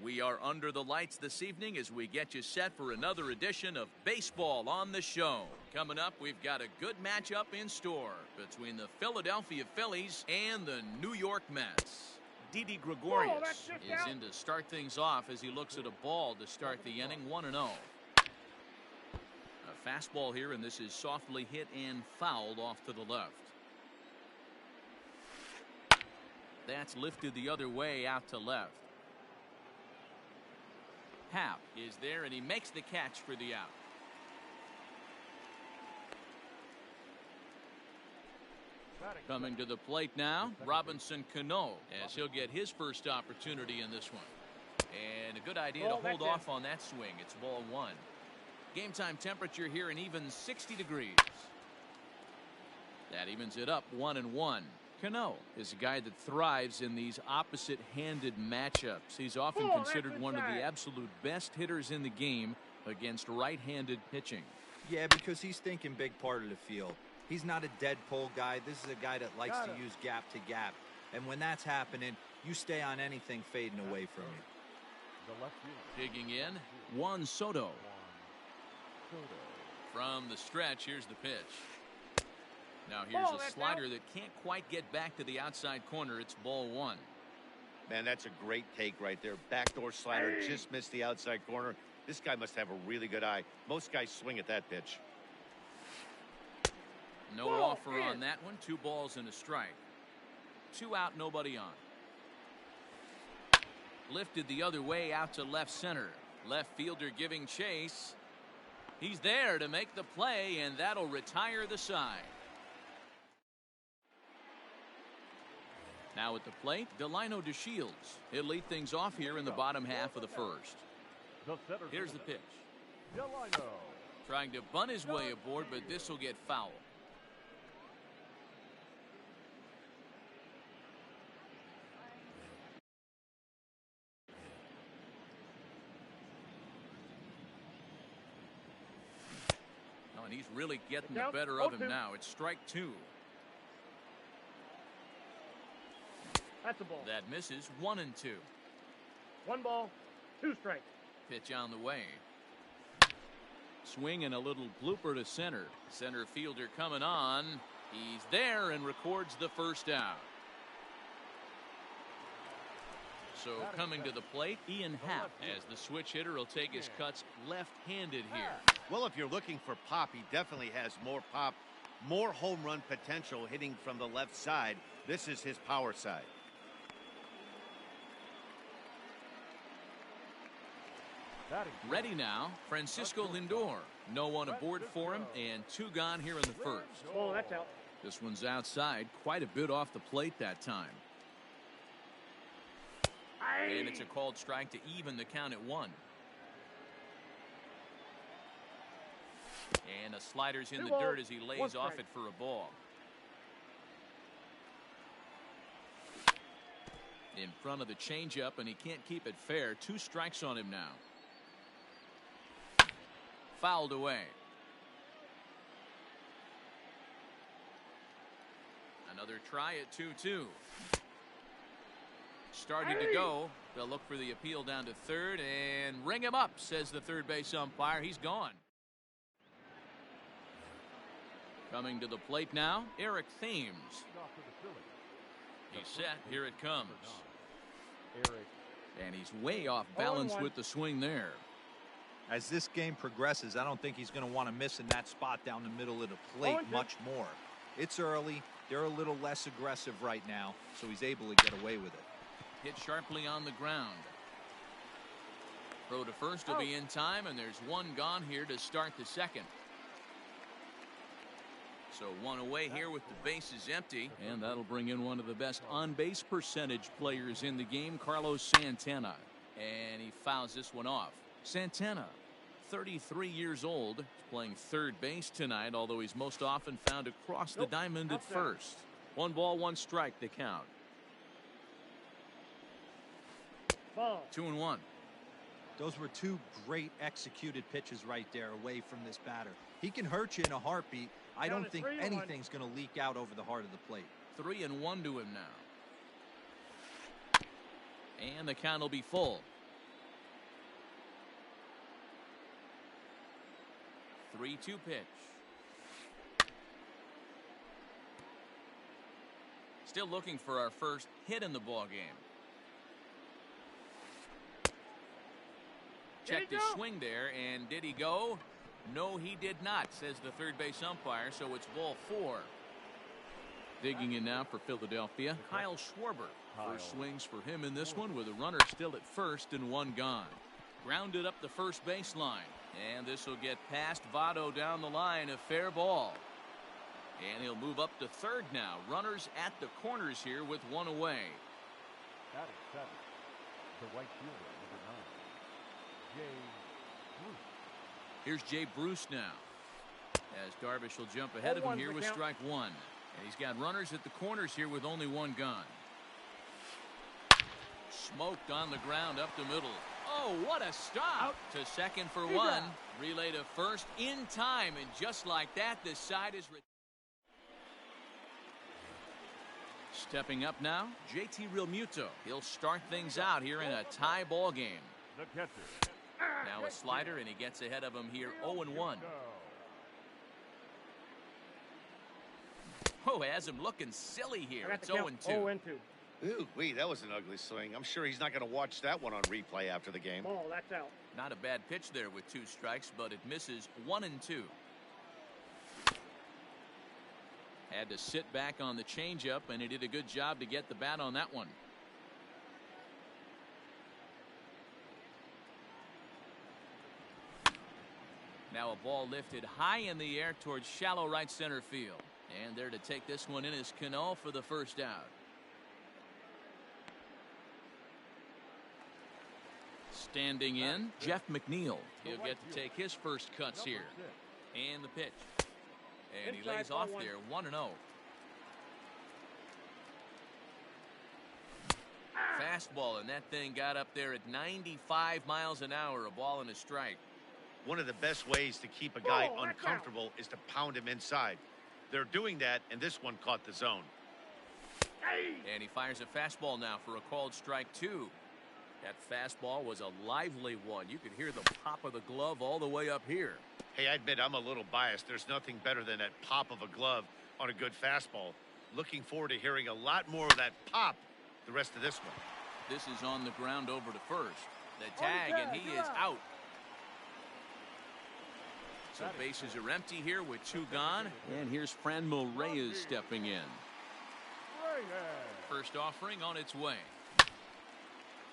We are under the lights this evening as we get you set for another edition of Baseball on the Show. Coming up, we've got a good matchup in store between the Philadelphia Phillies and the New York Mets. Didi Gregorius is in to start things off as he looks at a ball to start the inning, 1-0. A fastball here, and this is softly hit and fouled off to the left. That's lifted the other way out to left. Happ is there, and he makes the catch for the out. Coming to the plate now, Robinson Cano, as he'll get his first opportunity in this one. And a good idea to hold off on that swing. It's ball one. Game time temperature here an even 60 degrees. That evens it up 1-1. Cano is a guy that thrives in these opposite-handed matchups. He's often considered one of the absolute best hitters in the game against right-handed pitching. Yeah, because he's thinking big part of the field. He's not a dead pull guy. This is a guy that likes to use gap to gap. And when that's happening, you stay on anything fading away from you. Digging in, Juan Soto. From the stretch, here's the pitch. Now here's a slider that can't quite get back to the outside corner. It's ball one. Man, that's a great take right there. Backdoor slider just missed the outside corner. This guy must have a really good eye. Most guys swing at that pitch. No offer on that one. 2 balls and a strike. 2 out, nobody on. Lifted the other way out to left center. Left fielder giving chase. He's there to make the play, and that'll retire the side. Now at the plate, Delino DeShields. He'll lead things off here in the bottom half of the first. Here's the pitch. Trying to bunt his way aboard, but this will get foul. Oh, and he's really getting the better of him now. It's strike 2. That's a ball. That misses. 1-2. 1 ball, 2 strikes. Pitch on the way. Swing and a little blooper to center. Center fielder coming on. He's there and records the first out. So coming to the plate, Ian Happ, as the switch hitter will take his cuts left-handed here. Well, if you're looking for pop, he definitely has more pop, more home run potential hitting from the left side. This is his power side. Ready now, Francisco Lindor. No one aboard for him, and 2 gone here in the first. Oh, that's out. This one's outside, quite a bit off the plate that time. And it's a called strike to even the count at 1. And a slider's in the dirt as he lays off it for a ball. In front of the changeup, and he can't keep it fair. 2 strikes on him now. Fouled away. Another try at 2-2. Starting to go. They'll look for the appeal down to third and ring him up, says the third base umpire. He's gone. Coming to the plate now, Eric Thames. He's set. Here it comes. And he's way off balance with the swing there. As this game progresses, I don't think he's going to want to miss in that spot down the middle of the plate much more. It's early. They're a little less aggressive right now, so he's able to get away with it. Hit sharply on the ground. Throw to first will be in time, and there's 1 gone here to start the second. So 1 away here with the bases empty, and that'll bring in one of the best on-base percentage players in the game, Carlos Santana. And he fouls this one off. Santana, 33 years old, is playing third base tonight, although he's most often found across the diamond at first. 1 ball, 1 strike to count. Ball. 2-1. Those were 2 great executed pitches right there away from this batter. He can hurt you in a heartbeat. I don't think anything's going to leak out over the heart of the plate. 3-1 to him now. And the count will be full. 3-2 pitch. Still looking for our first hit in the ball game. Checked his swing there, and did he go? No, he did not, says the third base umpire, so it's ball 4. Digging in now for Philadelphia, Kyle Schwarber. First swings for him in this one with a runner still at first and one gone. Grounded up the first baseline, and this will get past Votto down the line, a fair ball. And he'll move up to third now. Runners at the corners here with one away. That is 7. The right fielder, number 9, Jay Bruce. Here's Jay Bruce now, as Darvish will jump ahead of him here with strike 1. And he's got runners at the corners here with only one gone. Smoked on the ground up the middle. Oh, what a stop! Out to second for one. Relay to first in time, and just like that, this side is... Stepping up now, JT Realmuto. He'll start things out here in a tie ball game. The catcher. Now a slider, and he gets ahead of him here 0-1. Oh, has him looking silly here. It's 0-2. 0-2. Ooh, wee, that was an ugly swing. I'm sure he's not going to watch that one on replay after the game. Ball, that's out. Not a bad pitch there with 2 strikes, but it misses 1-2. Had to sit back on the changeup, and he did a good job to get the bat on that one. Now a ball lifted high in the air towards shallow right center field. And there to take this one in is Cano for the first out. Standing in, Jeff McNeil. He'll get to take his first cuts here. And the pitch. And he lays off there 1-0. Fastball, and that thing got up there at 95 miles an hour, a ball and a strike. One of the best ways to keep a guy uncomfortable is to pound him inside. They're doing that, and this one caught the zone. And he fires a fastball now for a called strike 2. That fastball was a lively one. You could hear the pop of the glove all the way up here. Hey, I admit I'm a little biased. There's nothing better than that pop of a glove on a good fastball. Looking forward to hearing a lot more of that pop the rest of this one. This is on the ground over to first. The tag, and he is out. So bases are empty here with 2 gone. And here's Franmil Reyes stepping in. First offering on its way.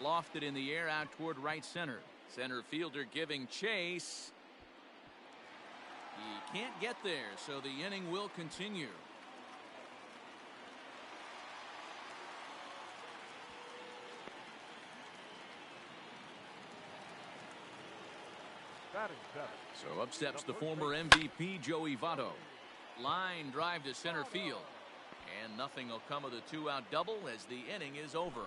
Lofted in the air out toward right center. Center fielder giving chase. He can't get there, so the inning will continue. So up steps the former MVP Joey Votto. Line drive to center field. And nothing will come of the 2-out double as the inning is over.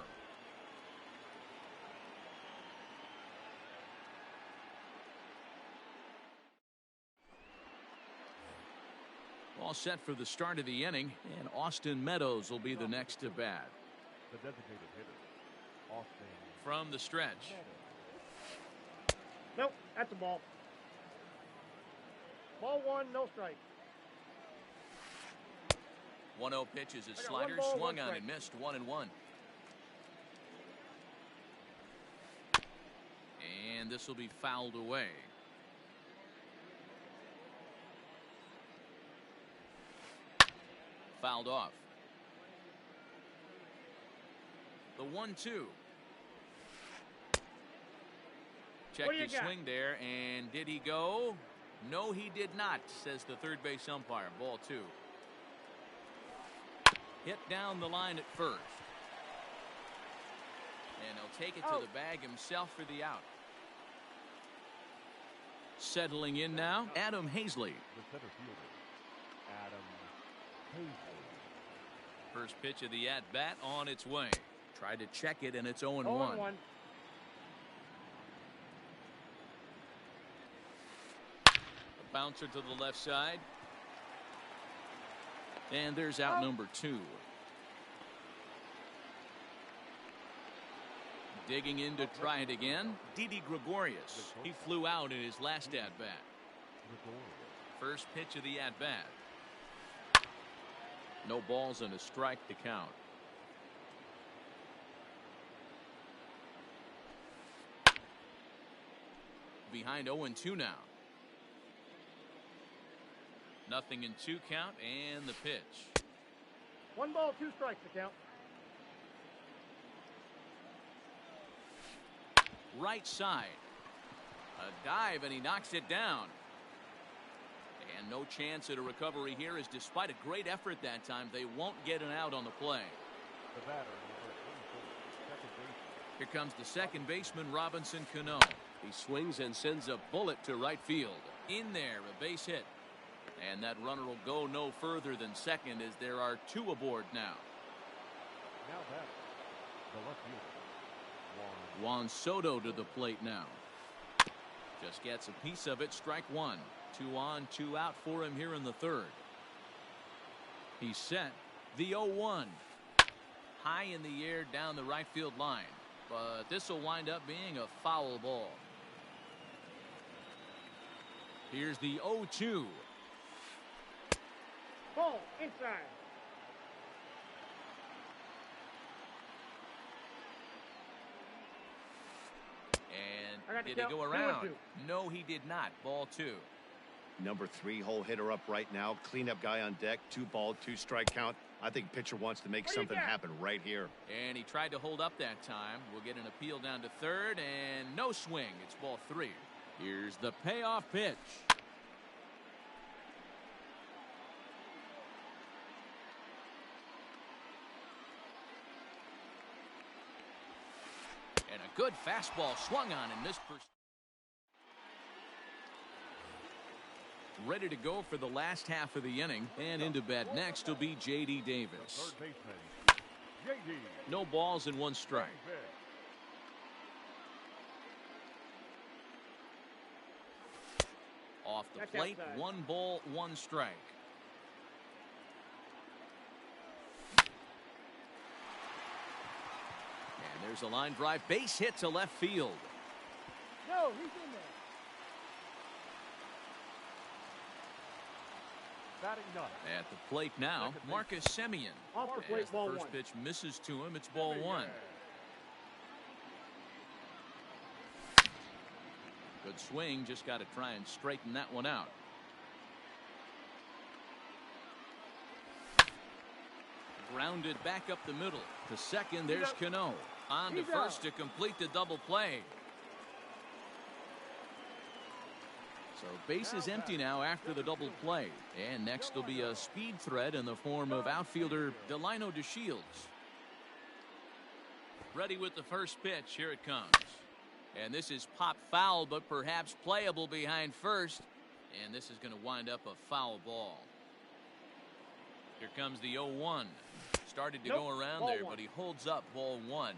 All set for the start of the inning, and Austin Meadows will be the next to bat. The designated hitter, Austin. From the stretch. Nope, that's a ball. Ball 1, no strike. 1-0 pitch is a slider, swung on and missed 1-1. And this will be fouled away. Fouled off. The 1-2. Checked his swing there, and did he go? No, he did not, says the third base umpire. Ball 2. Hit down the line at first. And he'll take it to the bag himself for the out. Settling in now, Adam Hazley. The center fielder, Adam Hazley. First pitch of the at-bat on its way. Tried to check it, and it's 0-1. 0-1. Bouncer to the left side. And there's out number 2. Digging in to try it again, Didi Gregorius. He flew out in his last at-bat. First pitch of the at-bat. No balls and a strike to count. Behind 0-2 now. 0-2 count and the pitch. 1 ball, 2 strikes to count. Right side. A dive and he knocks it down. And no chance at a recovery here, as despite a great effort that time, they won't get an out on the play. The batter, number 24, second baseman. Here comes the second baseman, Robinson Cano. He swings and sends a bullet to right field. In there, a base hit. And that runner will go no further than second, as there are 2 aboard now. Now batter, the left fielder, Juan Soto to the plate now. Just gets a piece of it. Strike 1. 2 on, 2 out for him here in the third. He's set. The 0-1. High in the air down the right field line. But this will wind up being a foul ball. Here's the 0-2. Ball inside. And did he go around? No, he did not. Ball 2. Number 3 hole hitter up right now. Cleanup guy on deck. 2 ball, 2 strike count. I think pitcher wants to make something happen right here. And he tried to hold up that time. We'll get an appeal down to third, and no swing. It's ball 3. Here's the payoff pitch. And a good fastball swung on and missed. Ready to go for the last half of the inning, and into bat next will be J.D. Davis. third baseman, J.D. No balls and 1 strike. Off the plate, 1 ball, 1 strike. And there's a line drive, base hit to left field. No, he's in there. Batting ninth. At the plate now, Marcus Semien. Off the plate, As ball the first 1. pitch misses to him, it's ball 1. Good swing, just got to try and straighten that one out. Grounded back up the middle. To second, there's Cano. On to first to complete the double play. So base is empty now after the double play. And next will be a speed threat in the form of outfielder Delino DeShields. Ready with the first pitch. Here it comes. And this is pop foul, but perhaps playable behind first. And this is going to wind up a foul ball. Here comes the 0-1. Started to go around there, but he holds up ball 1.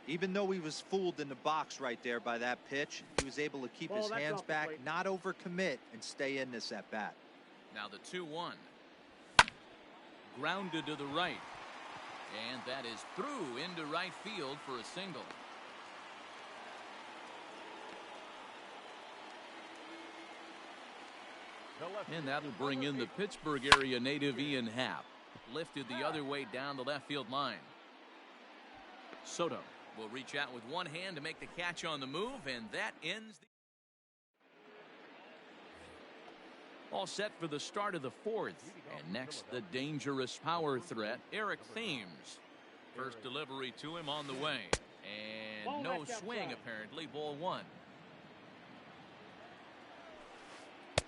Even though he was fooled in the box right there by that pitch, he was able to keep his hands back, not overcommit, and stay in this at bat. Now the 2-1. Grounded to the right. And that is through into right field for a single. And that'll bring in the Pittsburgh area native Ian Happ. Lifted the other way down the left field line. Soto will reach out with one hand to make the catch on the move, and that ends the... All set for the start of the fourth. And next, the dangerous power threat, Eric Thames. First delivery to him on the way. And no swing, apparently, ball 1.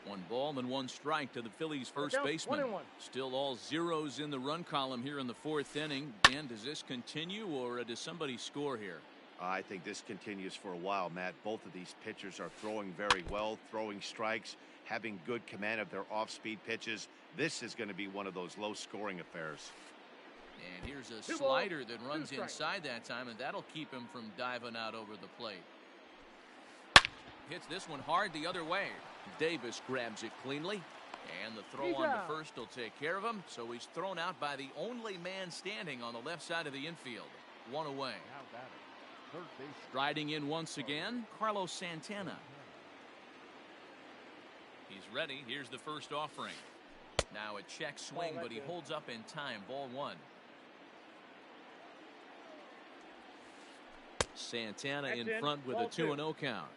1 ball and 1 strike to the Phillies' first baseman. Still all zeros in the run column here in the 4th inning. Dan, does this continue, or does somebody score here? I think this continues for a while, Matt. Both of these pitchers are throwing very well, throwing strikes, having good command of their off-speed pitches. This is going to be one of those low-scoring affairs. And here's a slider that runs inside that time, and that'll keep him from diving out over the plate. Hits this one hard the other way. Davis grabs it cleanly, and the throw on to first will take care of him. So he's thrown out by the only man standing on the left side of the infield. 1 away. Striding in once again, Carlos Santana. He's ready. Here's the first offering. Now a check swing, but he holds up in time. Ball one. Santana in front with a 2-0 count.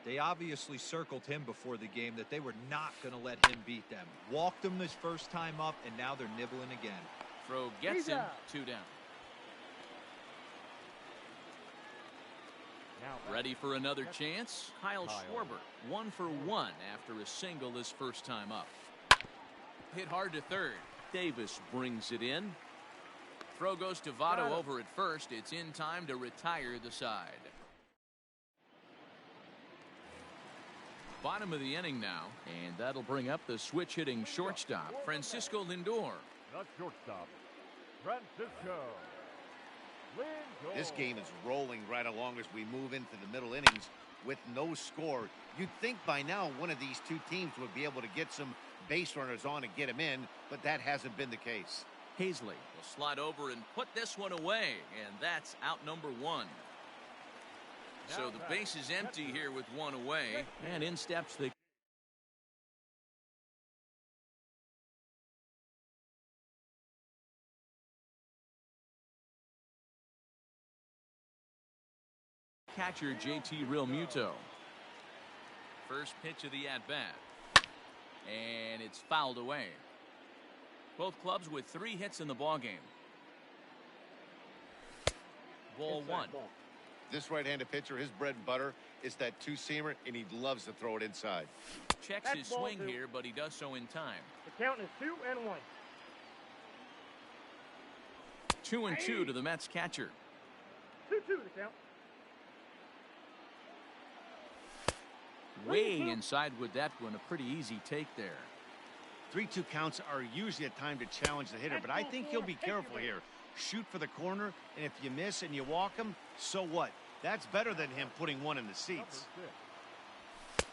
They obviously circled him before the game that they were not going to let him beat them. Walked him his first time up, and now they're nibbling again. Throw gets him. 2 down. Ready for another chance? Kyle Schwarber, 1 for 1 after a single his first time up. Hit hard to third. Davis brings it in. Throw goes to Votto over at first. It's in time to retire the side. Bottom of the inning now, and that'll bring up the switch hitting shortstop, Francisco Lindor. The shortstop, Francisco Lindor. This game is rolling right along as we move into the middle innings with no score. You'd think by now one of these two teams would be able to get some base runners on and get them in, but that hasn't been the case. Hazley will slide over and put this one away, and that's out number 1. So the base is empty here with 1 away, and in steps the catcher, JT Realmuto. First pitch of the at-bat, and it's fouled away. Both clubs with 3 hits in the ballgame. Ball 1. This right-handed pitcher, his bread and butter is that two-seamer, and he loves to throw it inside. Checks his swing here, but he does so in time. The count is 2-1. 2-2 to the Mets catcher. 2-2 the count. Way inside with that one. A pretty easy take there. 3-2 counts are usually a time to challenge the hitter, but I think he'll be careful here. Shoot for the corner, and if you miss and you walk him, so what? That's better than him putting one in the seats.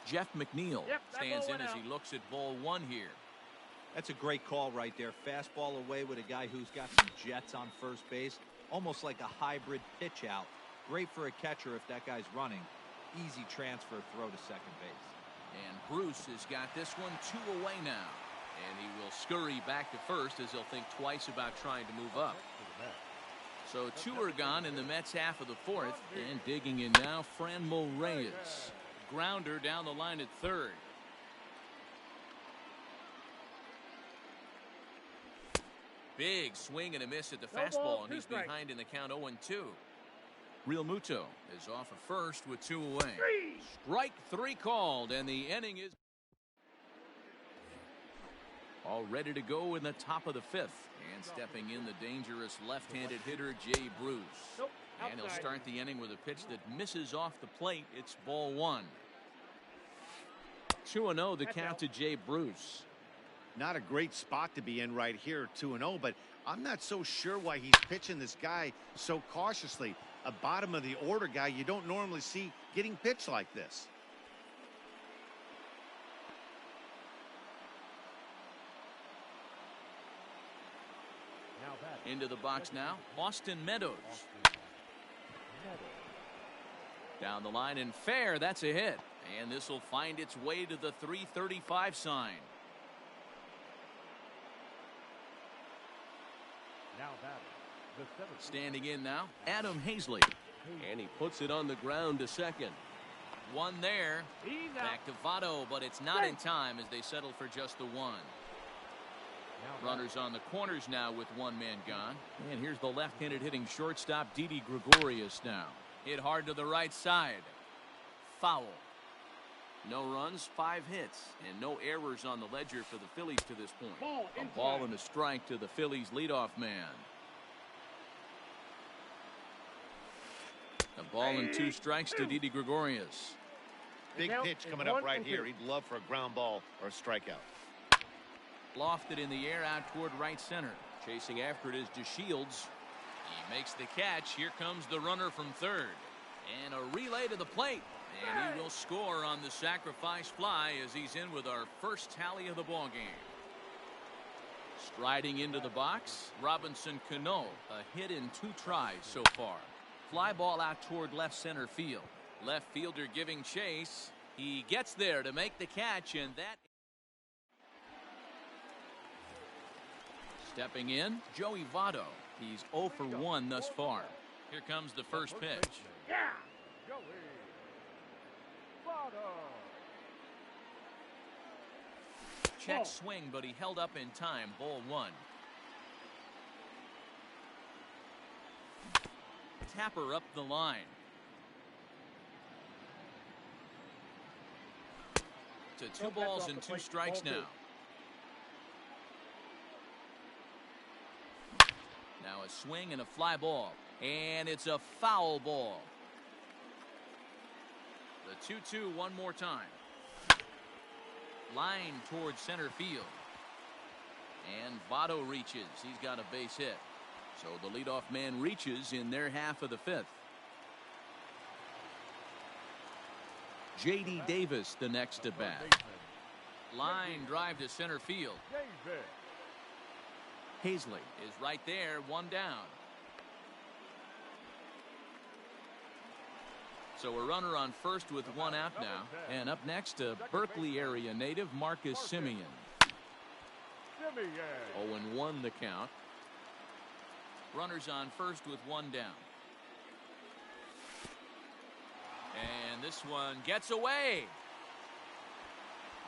Jeff McNeil stands in as he looks at ball 1 here. That's a great call right there. Fastball away with a guy who's got some jets on first base. Almost like a hybrid pitch out. Great for a catcher if that guy's running. Easy transfer throw to second base. And Bruce has got this one 2 away now. And he will scurry back to first as he'll think twice about trying to move up. So 2 are gone in the Mets half of the 4th. And digging in now, Franmil Reyes. Grounder down the line at third. Big swing and a miss at the fastball, and he's behind in the count 0-2. Realmuto is off at first with 2 away. Strike 3 called, and the inning is all ready to go in the top of the 5th. And stepping in the dangerous left-handed hitter, Jay Bruce. And he'll start the inning with a pitch that misses off the plate. It's ball 1. 2-0 the count to Jay Bruce. Not a great spot to be in right here, 2-0, but I'm not so sure why he's pitching this guy so cautiously. A bottom of the order guy you don't normally see getting pitched like this. Into the box now, Austin Meadows. Down the line and fair, that's a hit. And this will find its way to the 335 sign. Standing in now, Adam Hazley. And he puts it on the ground to second. One there. Back to Votto, but it's not in time as they settle for just the 1. Runners on the corners now with 1 man gone. And here's the left-handed hitting shortstop, Didi Gregorius now. Hit hard to the right side. Foul. No runs, 5 hits, and no errors on the ledger for the Phillies to this point. A ball and a strike to the Phillies leadoff man. A ball and 2 strikes to Didi Gregorius. Big pitch coming up right here. He'd love for a ground ball or a strikeout. Lofted in the air out toward right center. Chasing after it is DeShields. He makes the catch. Here comes the runner from third. And a relay to the plate. And he will score on the sacrifice fly as he's in with our first tally of the ballgame. Striding into the box, Robinson Cano. A hit in 2 tries so far. Fly ball out toward left center field. Left fielder giving chase. He gets there to make the catch, and that. Stepping in, Joey Votto. He's 0 for 1 thus far. Here comes the first pitch. Yeah. Joey Votto. Check swing, but he held up in time. Ball 1. Tapper up the line. To 2 balls and 2 strikes now. Now a swing and a fly ball. And it's a foul ball. The 2-2 one more time. Line towards center field. And Votto reaches. He's got a base hit. So the leadoff man reaches in their half of the 5th. J.D. Davis the next to bat. Line drive to center field. Hazley is right there, 1 down. So a runner on first with 1 out now. And up next, a Berkeley area native, Marcus Semien. 0-1 the count. Runners on first with 1 down. And this one gets away.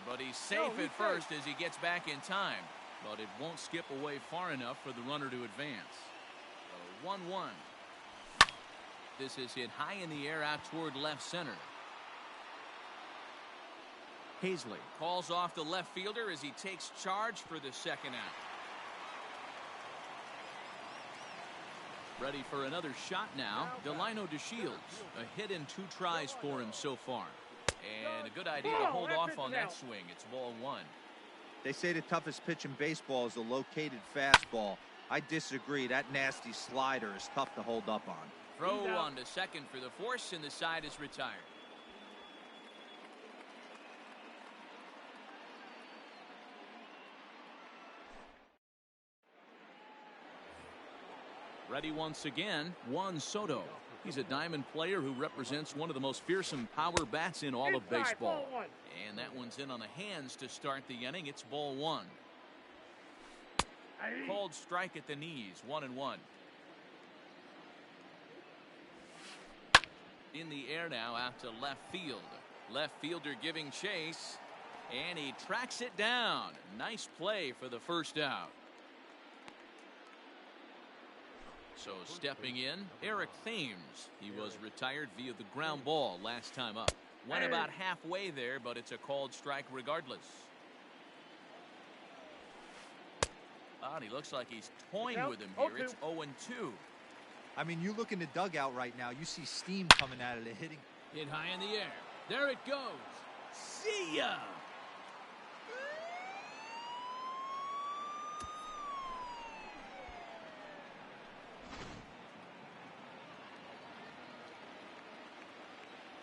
But he's safe at first as he gets back in time. But it won't skip away far enough for the runner to advance. So 1-1. This is hit high in the air out toward left center. Hazley calls off the left fielder as he takes charge for the second out. Ready for another shot now. Delino DeShields. A hit in 2 tries for him so far. And a good idea to hold off on that swing. It's ball 1. They say the toughest pitch in baseball is a located fastball. I disagree. That nasty slider is tough to hold up on. Throw on to second for the force, and the side is retired. Ready once again, Juan Soto. He's a diamond player who represents one of the most fearsome power bats in all of baseball. And that one's in on the hands to start the inning. It's ball 1. Called strike at the knees, 1-1. In the air now out to left field. Left fielder giving chase. And he tracks it down. Nice play for the first out. So stepping in, Eric Thames. He was retired via the ground ball last time up. Went about halfway there, but it's a called strike regardless. And he looks like he's toying with him here. It's 0-2. I mean, you look in the dugout right now, you see steam coming out of the hitting. Hit high in the air. There it goes. See ya!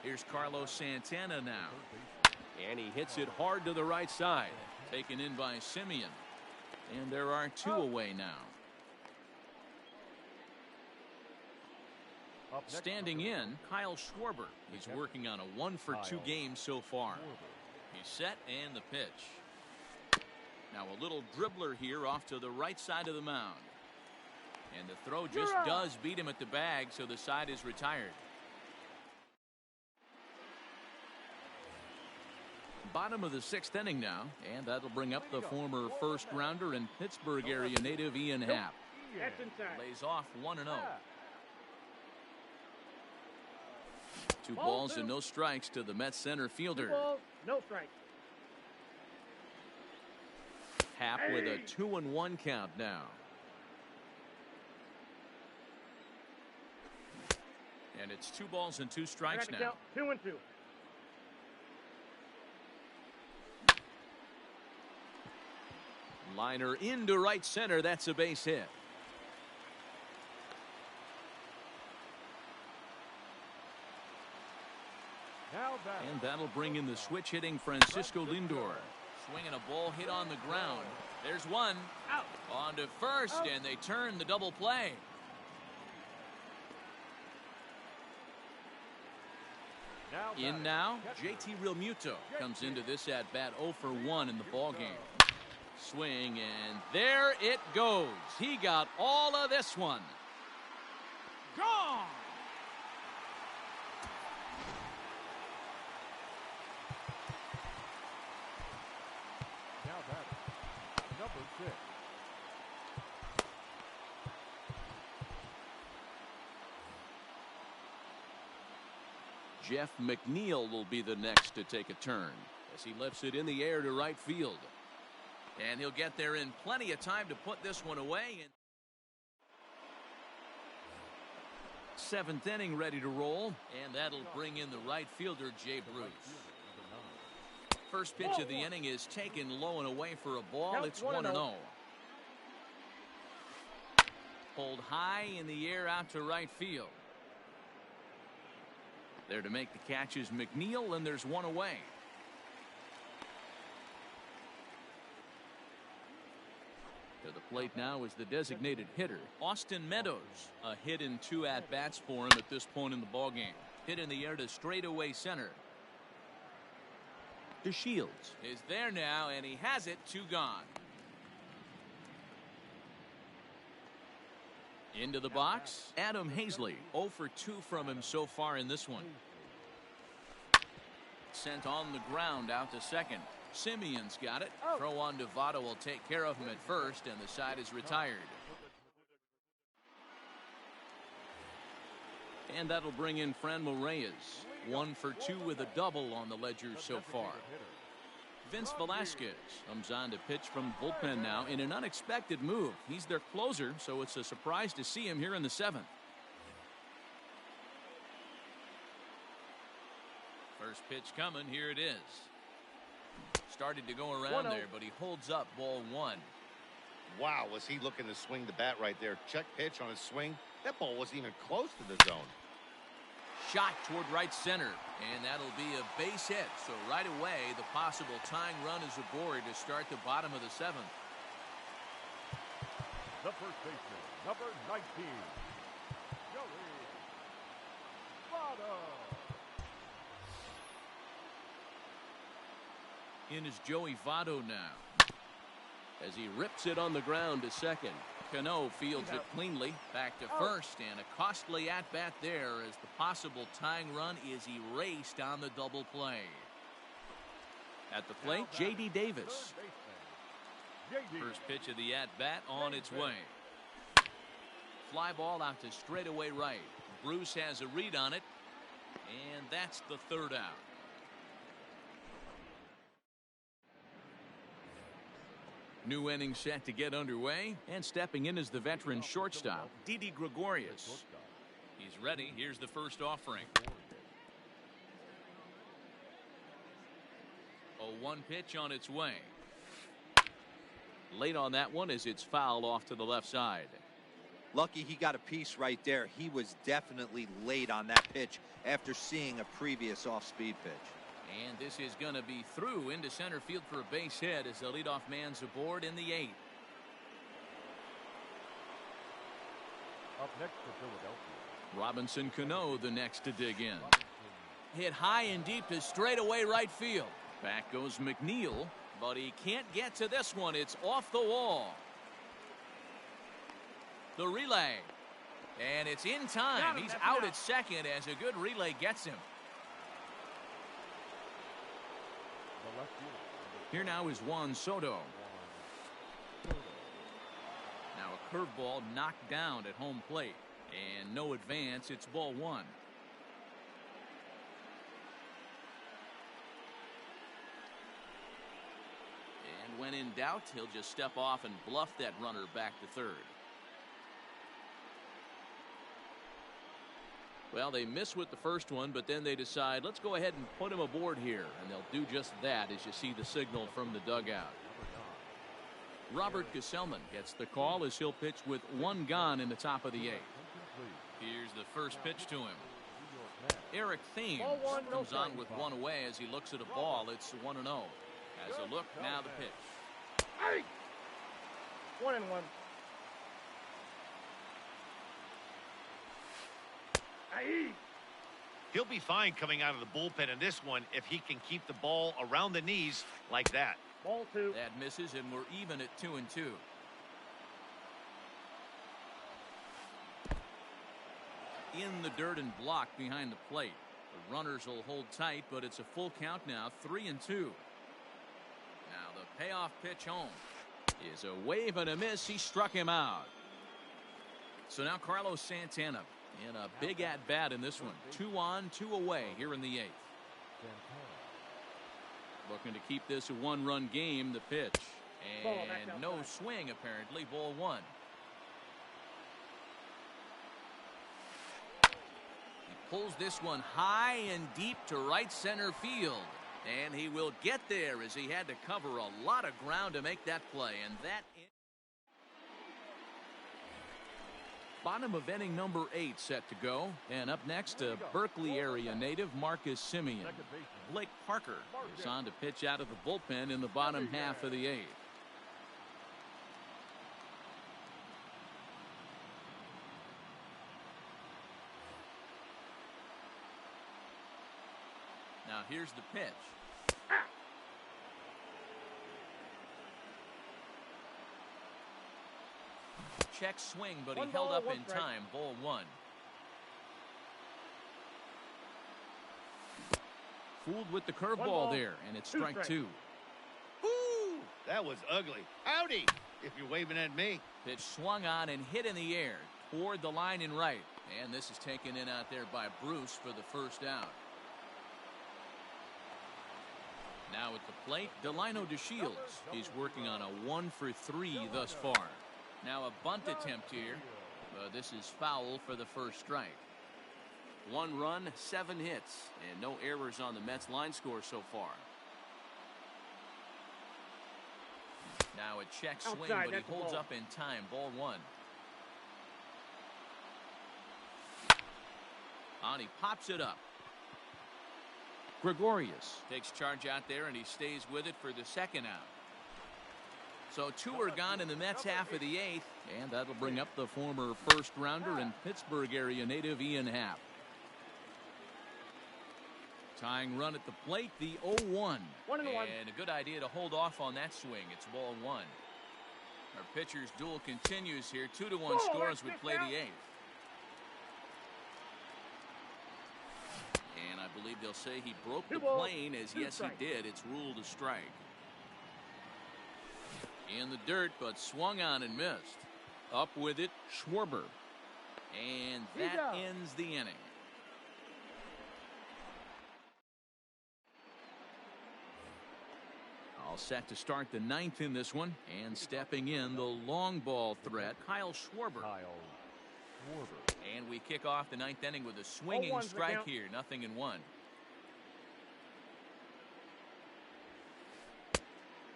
Here's Carlos Santana now. And he hits it hard to the right side. Taken in by Semien. And there are 2 away now. Standing in, Kyle Schwarber. He's working on a 1-for-2 game so far. He's set and the pitch. Now a little dribbler here off to the right side of the mound. And the throw just does beat him at the bag, so the side is retired. Bottom of the 6th inning now, and that'll bring up the former first-rounder and Pittsburgh area native Ian Happ. Lays off 1-0. 2 balls and no strikes to the Mets center fielder. 2 balls, no strikes. Happ with a 2-1 count now. And it's 2 balls and 2 strikes now. 2-2. Liner into right center. That's a base hit. And that'll bring in the switch hitting Francisco Lindor. Swinging a ball hit on the ground. There's one. Out. On to first, and they turn the double play. In now, JT Realmuto comes into this at bat 0 for 1 in the ball game. Swing, and there it goes. He got all of this one. Gone. Now batting, number 6. Jeff McNeil will be the next to take a turn as he lifts it in the air to right field. And he'll get there in plenty of time to put this one away. Seventh inning ready to roll, and that'll bring in the right fielder, Jay Bruce. First pitch of the inning is taken low and away for a ball. It's 1-0. Pulled high in the air out to right field. There to make the catch is McNeil, and there's one away. To the plate now is the designated hitter, Austin Meadows. A hit in 2 at-bats for him at this point in the ballgame. Hit in the air to straightaway center. DeShields is there now, and he has it. 2 gone. Into the box, Adam Hazley. 0 for 2 from him so far in this one. Sent on the ground out to second. Simeon's got it. Throw on to Votto will take care of him at first, and the side is retired. And that'll bring in Franmil Reyes. 1 for 2 with a double on the ledger so far. Vince Velasquez comes on to pitch from the bullpen now in an unexpected move. He's their closer, so it's a surprise to see him here in the 7th. First pitch coming. Here it is. Started to go around there, but he holds up ball 1. Wow, was he looking to swing the bat right there? Check pitch on his swing. That ball wasn't even close to the zone. Shot toward right center, and that'll be a base hit. So right away, the possible tying run is aboard to start the bottom of the 7th. The first baseman, number 19, Joey Votto. In is Joey Votto now, as he rips it on the ground to second. Cano fields it cleanly back to first, and a costly at-bat there as the possible tying run is erased on the double play. At the plate, J.D. Davis. First pitch of the at-bat on its way. Fly ball out to straightaway right. Bruce has a read on it, and that's the 3rd out. New inning set to get underway, and stepping in is the veteran shortstop, Didi Gregorius. He's ready. Here's the first offering. A 1 pitch on its way. Late on that one as it's fouled off to the left side. Lucky he got a piece right there. He was definitely late on that pitch after seeing a previous off-speed pitch. And this is going to be through into center field for a base hit as the leadoff man's aboard in the 8th. Up next for Philadelphia, Robinson Cano the next to dig in. Hit high and deep to straightaway right field. Back goes McNeil, but he can't get to this one. It's off the wall. The relay. And it's in time. He's out at second as a good relay gets him. Here now is Juan Soto. Now a curveball knocked down at home plate. And no advance. It's ball 1. And when in doubt, he'll just step off and bluff that runner back to third. Well, they miss with the first one, but then they decide, let's go ahead and put him aboard here. And they'll do just that as you see the signal from the dugout. Robert Gesellman gets the call as he'll pitch with 1 gone in the top of the 8th. Here's the first pitch to him. Eric Thames comes on with 1 away as he looks at a ball. It's 1-0. Has a look, now the pitch. Hey! 1-1. He'll be fine coming out of the bullpen in this one if he can keep the ball around the knees like that. Ball 2. That misses, and we're even at 2-2. In the dirt and blocked behind the plate. The runners will hold tight, but it's a full count now, 3-2. Now the payoff pitch home is a wave and a miss. He struck him out. So now Carlos Santana in a big at-bat in this one. 2 on, 2 away here in the 8th. Looking to keep this a 1-run game. The pitch. And no swing, apparently. Ball 1. He pulls this one high and deep to right center field. And he will get there as he had to cover a lot of ground to make that play. And that... Bottom of inning number 8 set to go. And up next, a Berkeley area native, Marcus Semien. Blake Parker is on to pitch out of the bullpen in the bottom half of the 8th. Now here's the pitch. Check swing, but he held up in time. Ball 1. Fooled with the curveball there, and it's strike 2. Woo! That was ugly. Howdy, if you're waving at me. Pitch swung on and hit in the air toward the line and right. And this is taken in out there by Bruce for the first out. Now at the plate, Delino DeShields. He's working on a 1-for-3 thus far. Now a bunt attempt here. This is foul for the first strike. 1 run, 7 hits, and no errors on the Mets line score so far. Now a check swing, but he holds up in time. Ball 1. On, he pops it up. Gregorius takes charge out there, and he stays with it for the second out. So 2 are gone in the Mets half of the 8th, and that'll bring up the former first-rounder and Pittsburgh area native Ian Happ. Tying run at the plate, the 0-1. And a good idea to hold off on that swing. It's ball 1. Our pitcher's duel continues here. 2-1 score as we play the 8th. And I believe they'll say he broke the plane, as yes he did. It's ruled a strike. In the dirt, but swung on and missed. Up with it, Schwarber. And that ends the inning. All set to start the 9th in this one. And stepping in, the long ball threat, Kyle Schwarber. And we kick off the 9th inning with a swinging strike here. 0-1.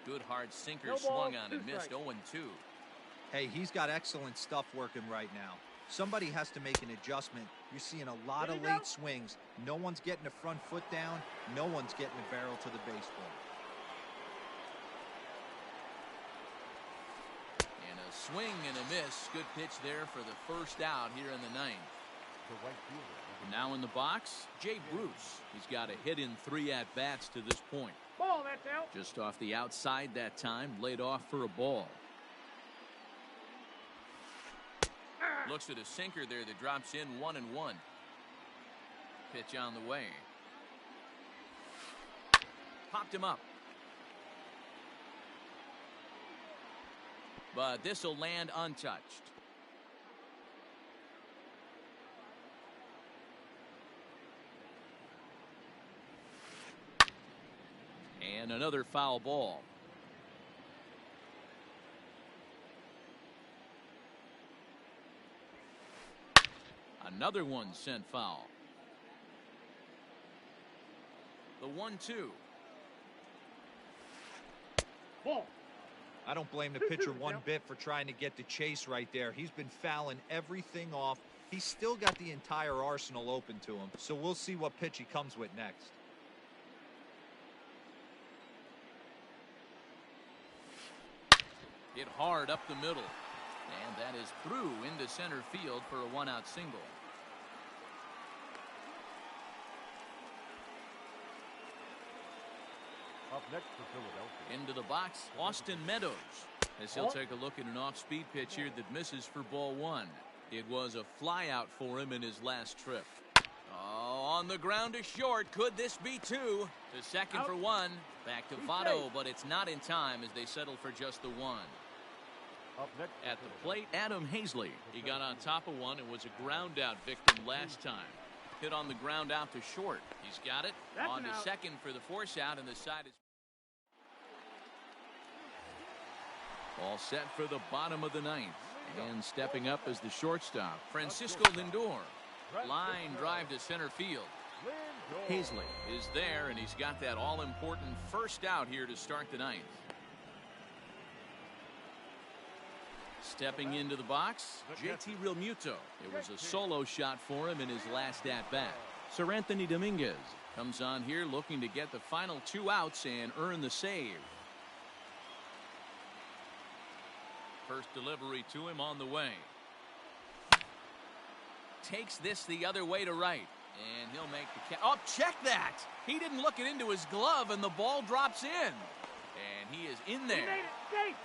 Good hard sinker swung on and missed. 0-2. Hey, he's got excellent stuff working right now. Somebody has to make an adjustment. You're seeing a lot of late swings. No one's getting the front foot down. No one's getting the barrel to the baseball. And a swing and a miss. Good pitch there for the first out here in the 9th. Now in the box, Jay Bruce. He's got a hit in 3 at-bats to this point. Ball, that's out. Just off the outside that time, laid off for a ball. Looks at a sinker there that drops in 1-1. Pitch on the way. Popped him up. But this will land untouched. And another foul ball. Another one sent foul. The 1-2. Ball. I don't blame the pitcher one bit for trying to get the chase right there. He's been fouling everything off. He's still got the entire arsenal open to him. So we'll see what pitch he comes with next. Hit hard up the middle. And that is through into center field for a 1-out single. Next for Philadelphia. Into the box, Austin Meadows. As he'll take a look at an off-speed pitch here that misses for ball one. It was a flyout for him in his last trip. Oh, on the ground to short. Could this be two? To second for one. Back to Votto, but it's not in time as they settle for just the one. Up next At the plate, Adam Hazley. He got on top of one and was a ground out victim last time. Hit on the ground out to short. He's got it. On to second for the force out, and the side is all set for the bottom of the ninth. And stepping up as the shortstop, Francisco Lindor. Line drive to center field. Hazley is there, and he's got that all-important first out here to start the ninth. Stepping into the box, JT Realmuto. It was a solo shot for him in his last at-bat. Sir Anthony Dominguez comes on here looking to get the final two outs and earn the save. First delivery to him on the way. Takes this the other way to right. And he'll make the catch. Oh, check that! He didn't look it into his glove, and the ball drops in. And he is in there. He made it safe.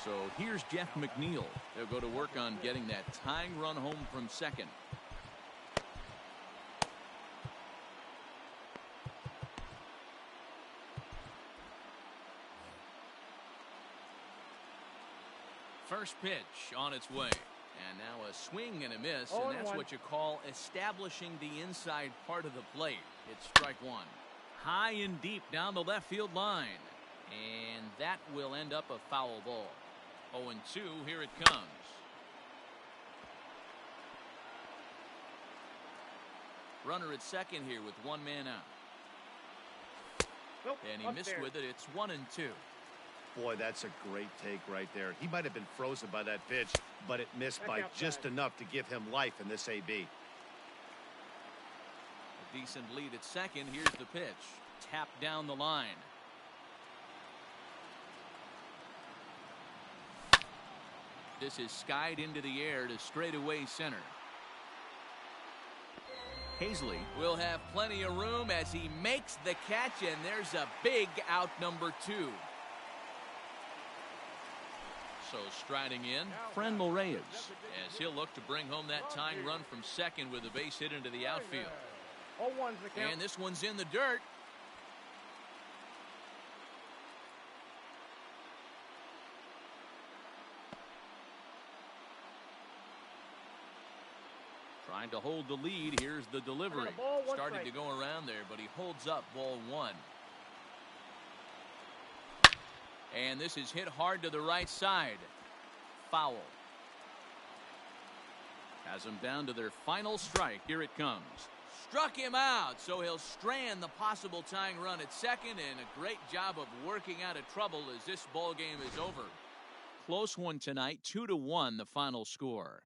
So here's Jeff McNeil. They'll go to work on getting that tying run home from second. First pitch on its way. And now a swing and a miss, and that's what you call establishing the inside part of the plate. It's strike one. High and deep down the left field line. And that will end up a foul ball. 0-2, here it comes. Runner at second here with one man out. Nope, and he missed with it. It's 1-2. Boy, that's a great take right there. He might have been frozen by that pitch, but it missed by just enough to give him life in this AB. A decent lead at second. Here's the pitch. Tapped down the line. This is skied into the air to straightaway center. Hazley will have plenty of room as he makes the catch, and there's a big out number two. So striding in, Franmil Reyes, as he'll look to bring home that tying run from second with a base hit into the outfield. And this one's in the dirt. Trying to hold the lead. Here's the delivery. Started to go around there, but he holds up ball one. And this is hit hard to the right side. Foul. Has them down to their final strike. Here it comes. Struck him out, so he'll strand the possible tying run at second, and a great job of working out of trouble as this ball game is over. Close one tonight, 2-1 the final score.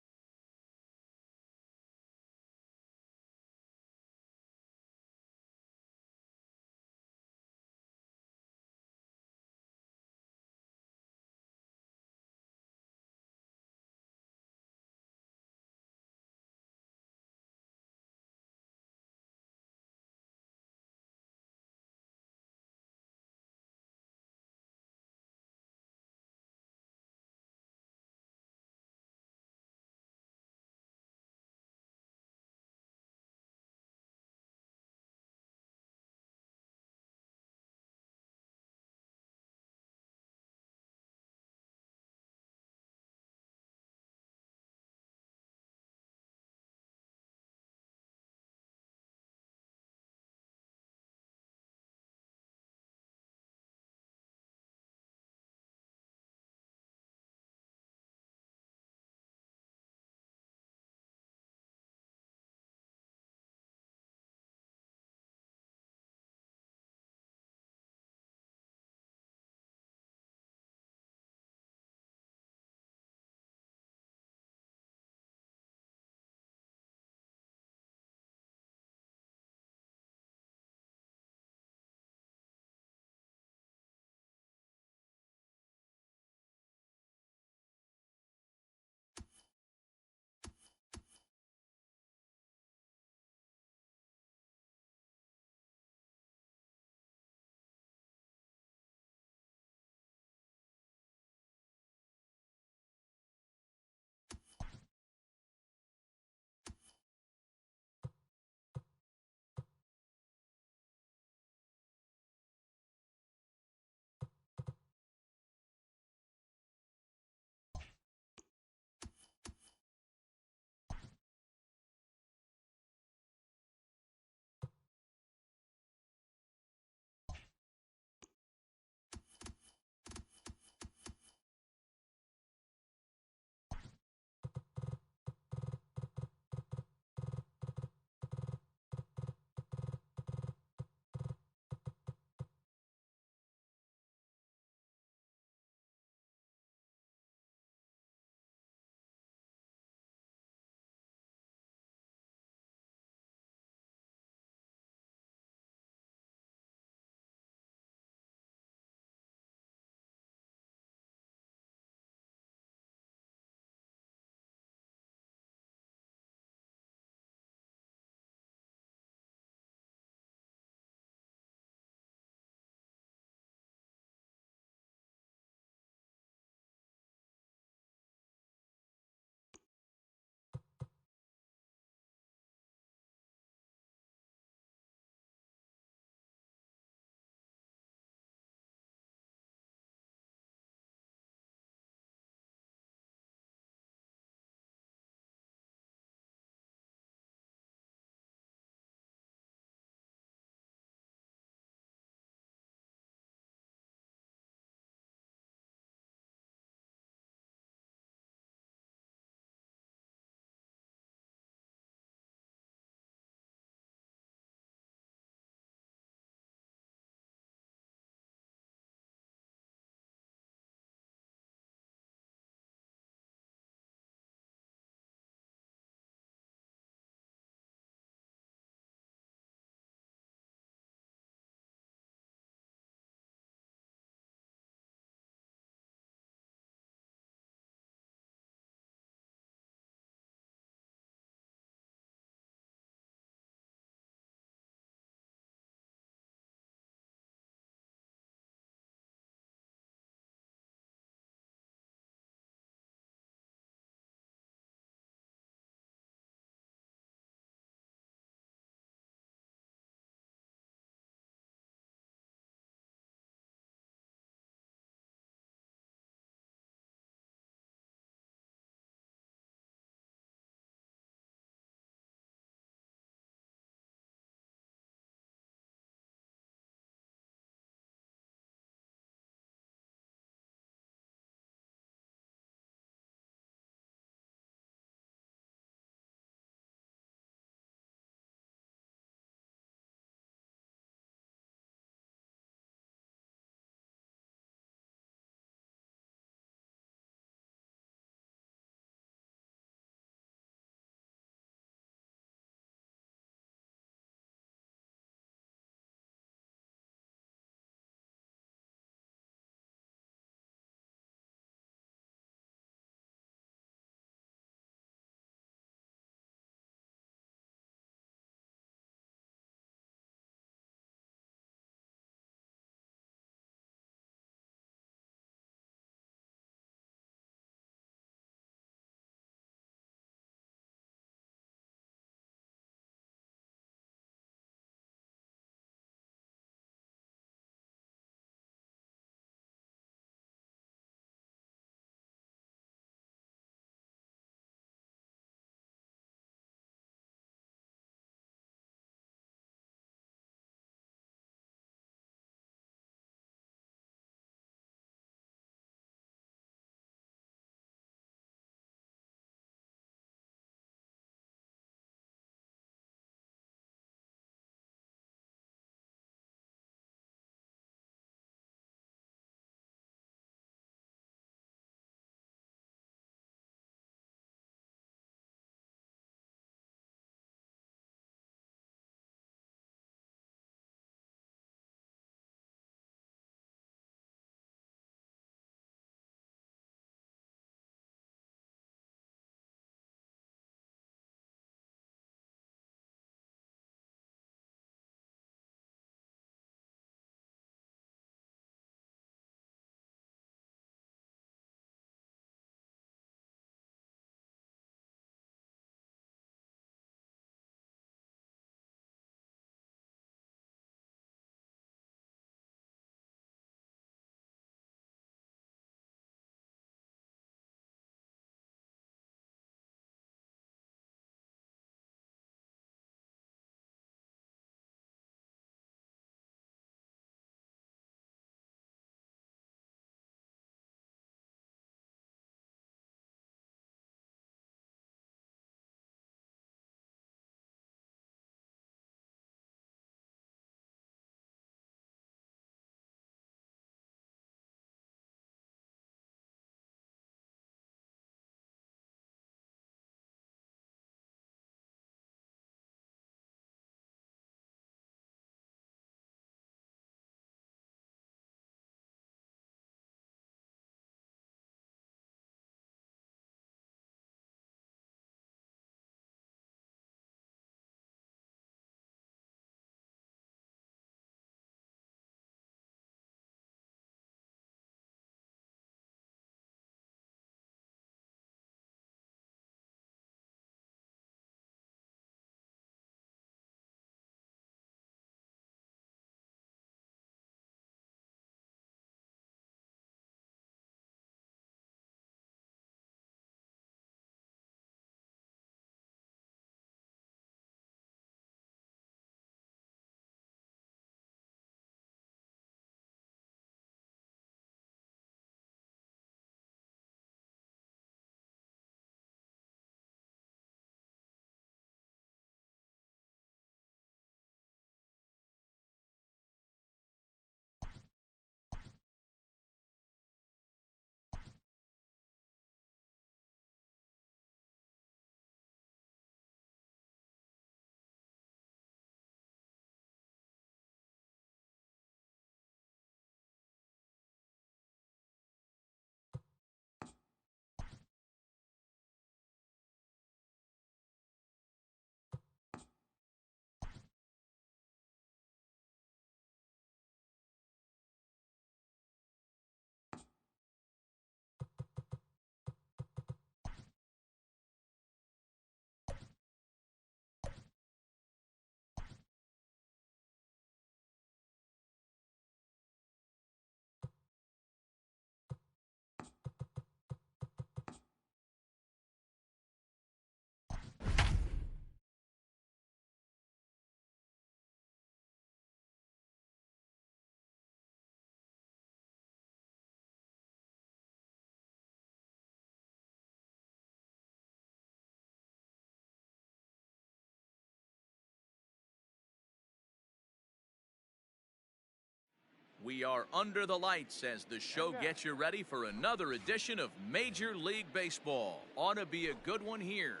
We are under the lights as the show gets you ready for another edition of Major League Baseball. Ought to be a good one here.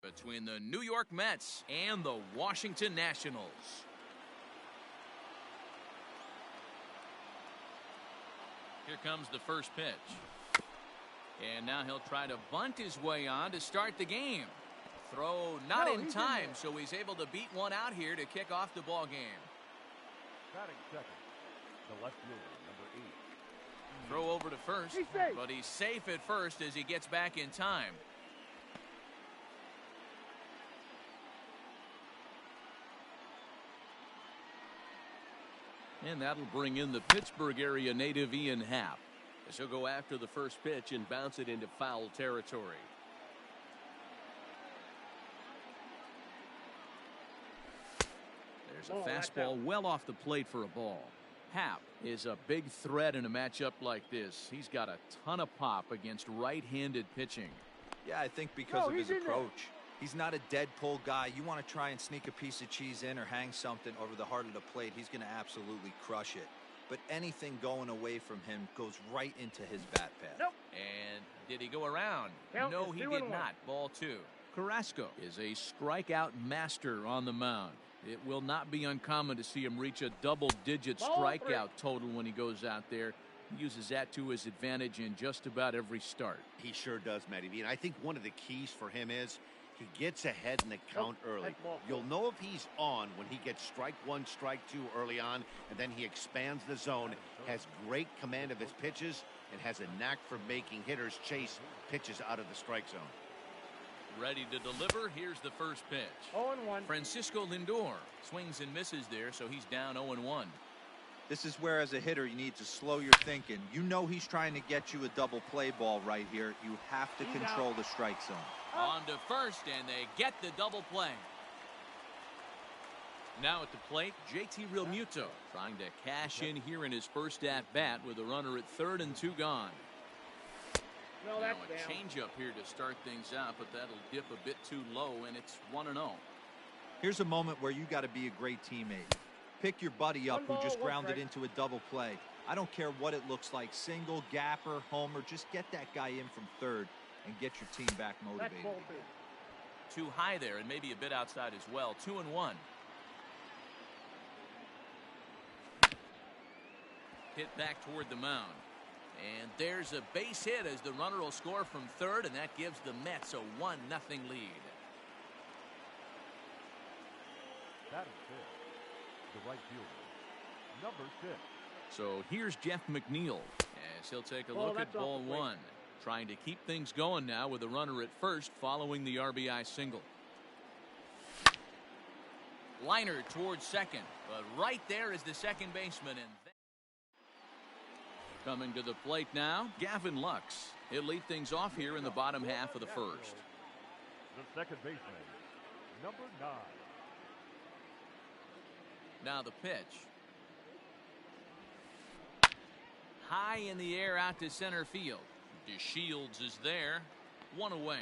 Between the New York Mets and the Washington Nationals. Here comes the first pitch. And now he'll try to bunt his way on to start the game. Throw not in time, so he's able to beat one out here to kick off the ball game. Batting second, the left fielder, number 8. Throw over to first, but he's safe at first as he gets back in time. And that'll bring in the Pittsburgh area native Ian Happ. As he'll go after the first pitch and bounce it into foul territory. There's a fastball well off the plate for a ball. Happ is a big threat in a matchup like this. He's got a ton of pop against right-handed pitching. Yeah, I think because of his approach. He's not a dead pull guy. You want to try and sneak a piece of cheese in or hang something over the heart of the plate, he's going to absolutely crush it. But anything going away from him goes right into his bat path. And did he go around? No, he did not. Ball 2. Carrasco is a strikeout master on the mound. It will not be uncommon to see him reach a double-digit strikeout total when he goes out there. He uses that to his advantage in just about every start. He sure does, Matty V. And I think one of the keys for him is he gets ahead in the count early. You'll know if he's on when he gets strike 1, strike 2 early on, and then he expands the zone, has great command of his pitches, and has a knack for making hitters chase pitches out of the strike zone. Ready to deliver. Here's the first pitch. 0-1. Francisco Lindor swings and misses there, so he's down 0-1. This is where, as a hitter, you need to slow your thinking. You know he's trying to get you a double play ball right here. You have to control the strike zone. On to first, and they get the double play. Now at the plate, JT Realmuto trying to cash in here in his first at-bat with a runner at third and 2 gone. No, now that's a changeup here to start things out, but that'll dip a bit too low, and it's 1-0. Here's a moment where you got to be a great teammate. Pick your buddy up who just grounded into a double play. I don't care what it looks like, single, gapper, homer, just get that guy in from third and get your team back motivated. Too high there and maybe a bit outside as well. 2-1. Hit back toward the mound. And there's a base hit as the runner will score from third, and that gives the Mets a 1-0 lead. That is it. The right fielder, number 6. So here's Jeff McNeil as he'll take a look at ball 1. Trying to keep things going now with a runner at first following the RBI single. Liner towards second, but right there is the second baseman. And coming to the plate now, Gavin Lux. He'll lead things off here in the bottom half of the first. The second baseman, number 9. Now the pitch. High in the air out to center field. DeShields is there. 1 away.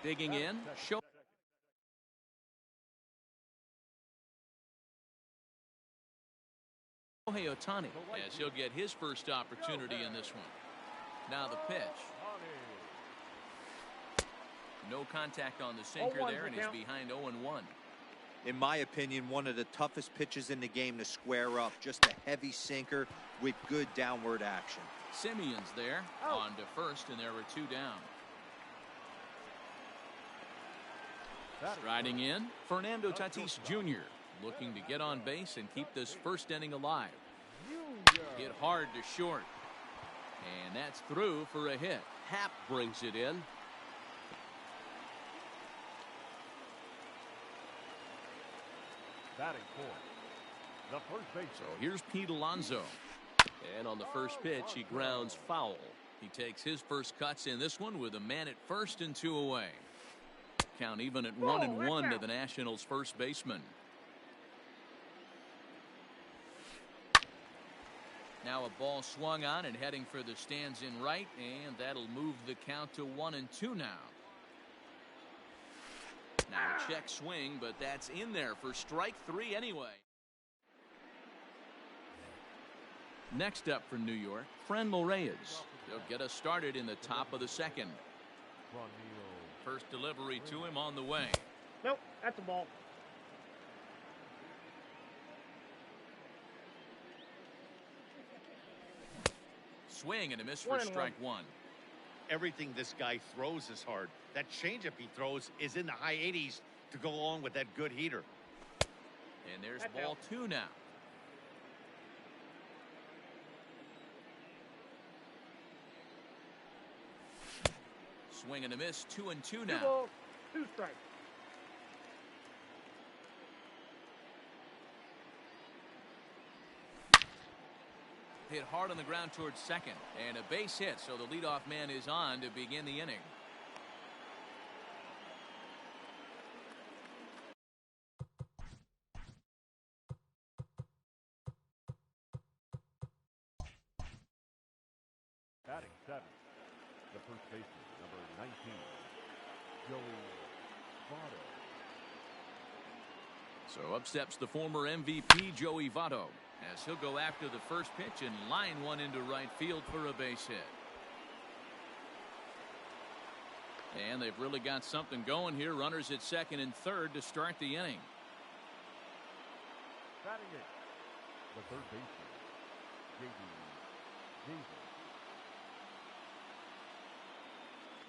Digging in. Shohei Ohtani as he'll get his first opportunity in this one. Now the pitch. No contact on the sinker there, and he's behind 0-1. In my opinion, one of the toughest pitches in the game to square up. Just a heavy sinker with good downward action. Simeon's there on to first, and there were 2 down. Striding in, Fernando Tatis Jr. looking to get on base and keep this first inning alive. Hit hard to short. And that's through for a hit. Happ brings it in. Batting fourth, the first base. So here's Pete Alonso. And on the first pitch, he grounds foul. He takes his first cuts in this one with a man at first and 2 away. Count even at 1-1 to the Nationals' first baseman. Now a ball swung on and heading for the stands in right, and that'll move the count to 1-2 now. Now a check swing, but that's in there for strike 3 anyway. Next up for New York, Franmil Reyes. They'll get us started in the top of the second. First delivery to him on the way. Nope, that's a ball. Swing and a miss for strike 1. Everything this guy throws is hard. That changeup he throws is in the high 80s to go along with that good heater. And there's ball 2 now. Swing and a miss, 2-2 now. 2 balls, 2 strikes. Hit hard on the ground towards second, and a base hit, so the leadoff man is on to begin the inning. Batting 7, the first baseman, number 19, Joey Votto. So up steps the former MVP Joey Votto, as he'll go after the first pitch and line one into right field for a base hit. And they've really got something going here. Runners at second and third to start the inning. Batting 8, the third baseman,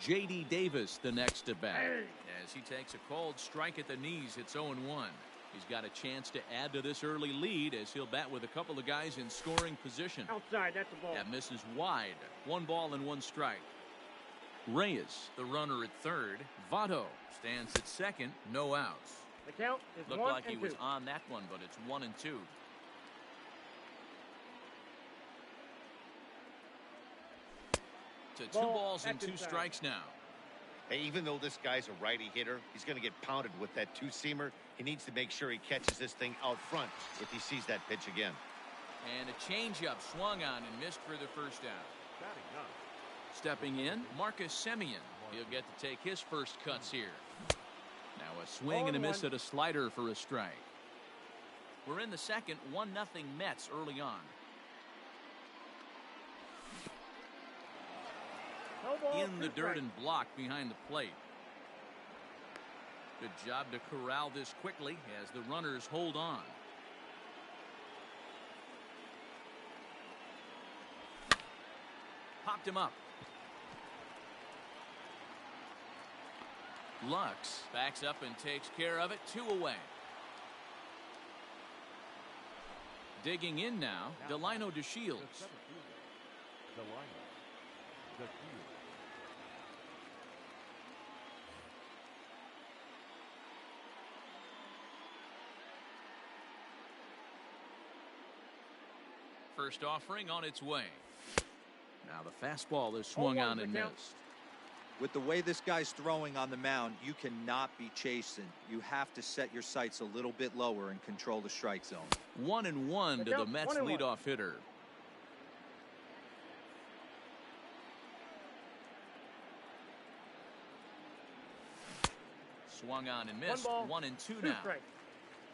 J.D. Davis, the next to bat, as he takes a cold strike at the knees. It's 0-1. He's got a chance to add to this early lead as he'll bat with a couple of guys in scoring position. Outside, that's a ball. That misses wide. 1 ball and 1 strike. Reyes, the runner at third. Votto stands at second. No outs. The count is 1-2. Looked like he was on that one, but it's 1-2. To 2 balls and 2 strikes now. Hey, even though this guy's a righty hitter, he's going to get pounded with that 2-seamer. He needs to make sure he catches this thing out front if he sees that pitch again. And a changeup swung on and missed for the first out. Batting 9. Stepping in, Marcus Semien. He'll get to take his first cuts here. Now a swing and a miss at a slider for a strike. We're in the second, 1-0 Mets early on. No ball, In the 2 dirt strikes. and blocked behind the plate. Good job to corral this quickly as the runners hold on. Popped him up. Lux backs up and takes care of it. 2 away. Digging in now, Delino The DeShields. center fielder, Delino DeShields. First offering on its way. Now the fastball is swung 0-1 on and the count. missed. With the way this guy's throwing on the mound, you cannot be chasing. You have to set your sights a little bit lower and control the strike zone. 1-1 to the count, Mets 1-1. leadoff hitter. Swung on and missed. 1 ball, 1-2 2 now. strikes.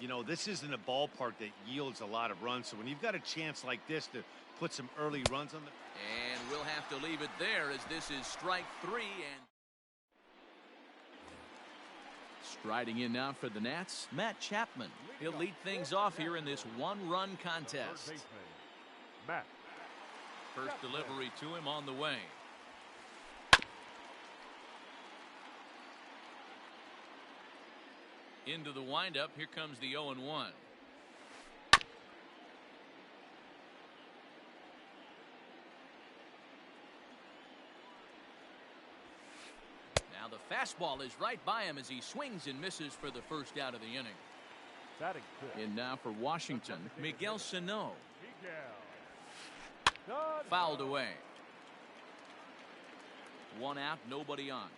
You know, this isn't a ballpark that yields a lot of runs, so when you've got a chance like this to put some early runs on the... And we'll have to leave it there as this is strike 3. And striding in now for the Nats, Matt Chapman. He'll lead things off here in this 1-run Third contest. baseman, Matt. First delivery to him on the way. Into the windup. Here comes the 0-1. Now the fastball is right by him as he swings and misses for the first out of the inning. Batting 6, And now for Washington, Miguel Sano. Miguel. Fouled away. 1 out, nobody on.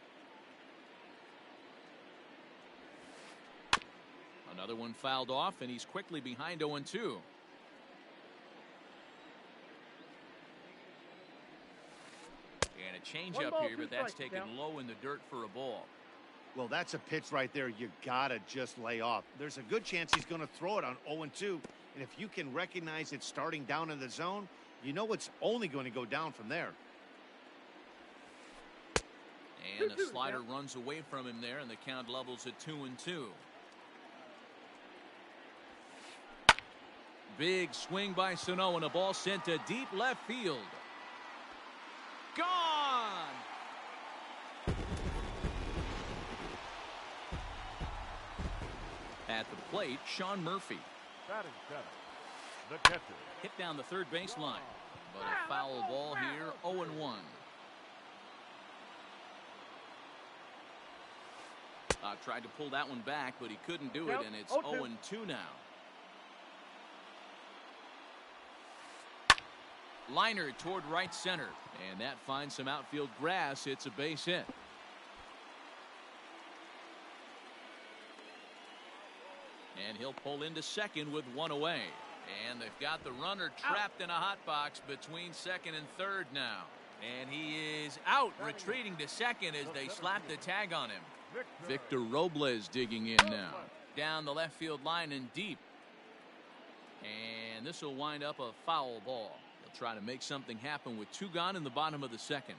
Another one fouled off, and he's quickly behind 0-2. change One up ball, here, two but that's strikes, taken count. low in the dirt for a ball. Well, that's a pitch right there you gotta just lay off. There's a good chance he's going to throw it on 0-2, and if you can recognize it starting down in the zone, you know it's only going to go down from there. And a slider runs away from him there, and the count levels at 2-2. Big swing by Sano, and a ball sent to deep left field. Gone! At the plate, Sean Murphy. Batting seventh, the catcher. Hit down the third baseline. But a foul ball here, 0-1. Tried to pull that one back, but he couldn't do it, and it's 0-2 now. Liner toward right center, and that finds some outfield grass. It's a base hit. And he'll pull into second with one away. And they've got the runner trapped in a hot box between second and third now. And he is out, retreating to second as they slap the tag on him. Victor Robles digging in now. Down the left field line and deep. And this will wind up a foul ball. They'll try to make something happen with two gone in the bottom of the second.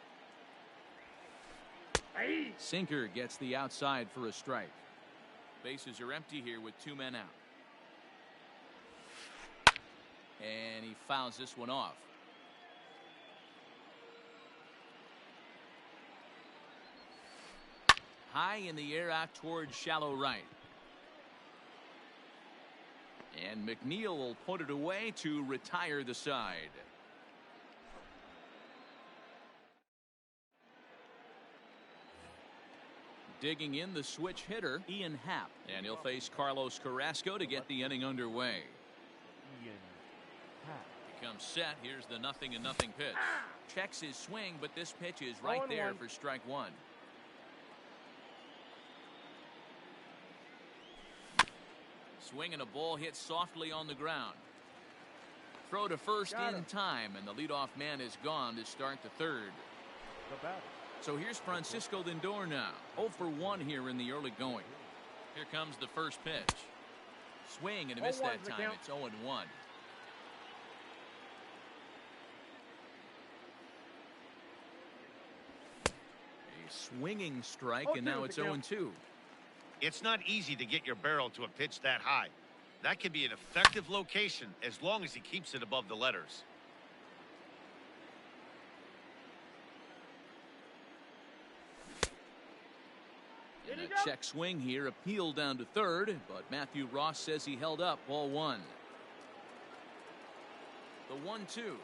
Sinker gets the outside for a strike. Bases are empty here with two men out. And he fouls this one off. High in the air out towards shallow right. And McNeil will put it away to retire the side. Digging in the switch hitter, Ian Happ. And he'll face Carlos Carrasco to get the inning underway. Ian Happ. He comes set. Here's the 0-0 pitch. Checks his swing, but this pitch is right there for strike one. Swing and a ball hit softly on the ground. Throw to first in time, and the leadoff man is gone to start the third. The batter. So here's Francisco Lindor now. 0 for 1 here in the early going. Here comes the first pitch. Swing and a miss that time. It's 0-1. A swinging strike, and now it's 0-2. It's not easy to get your barrel to a pitch that high. That can be an effective location as long as he keeps it above the letters. In a check swing here, appeal down to third, but Matthew Ross says he held up. Ball one. The 1-2.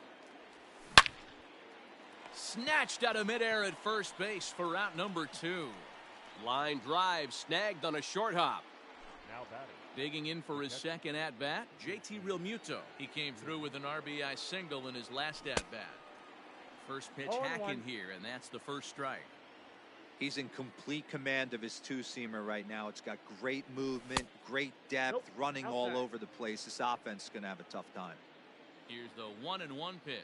Snatched out of midair at first base for out number 2. Line drive snagged on a short hop. Now batting. Digging in for his second at-bat, JT Realmuto. He came through with an RBI single in his last at-bat. First pitch hacking here, and that's the first strike. He's in complete command of his two-seamer right now. It's got great movement, great depth, running all over the place. This offense is going to have a tough time. Here's the 1-1 pitch.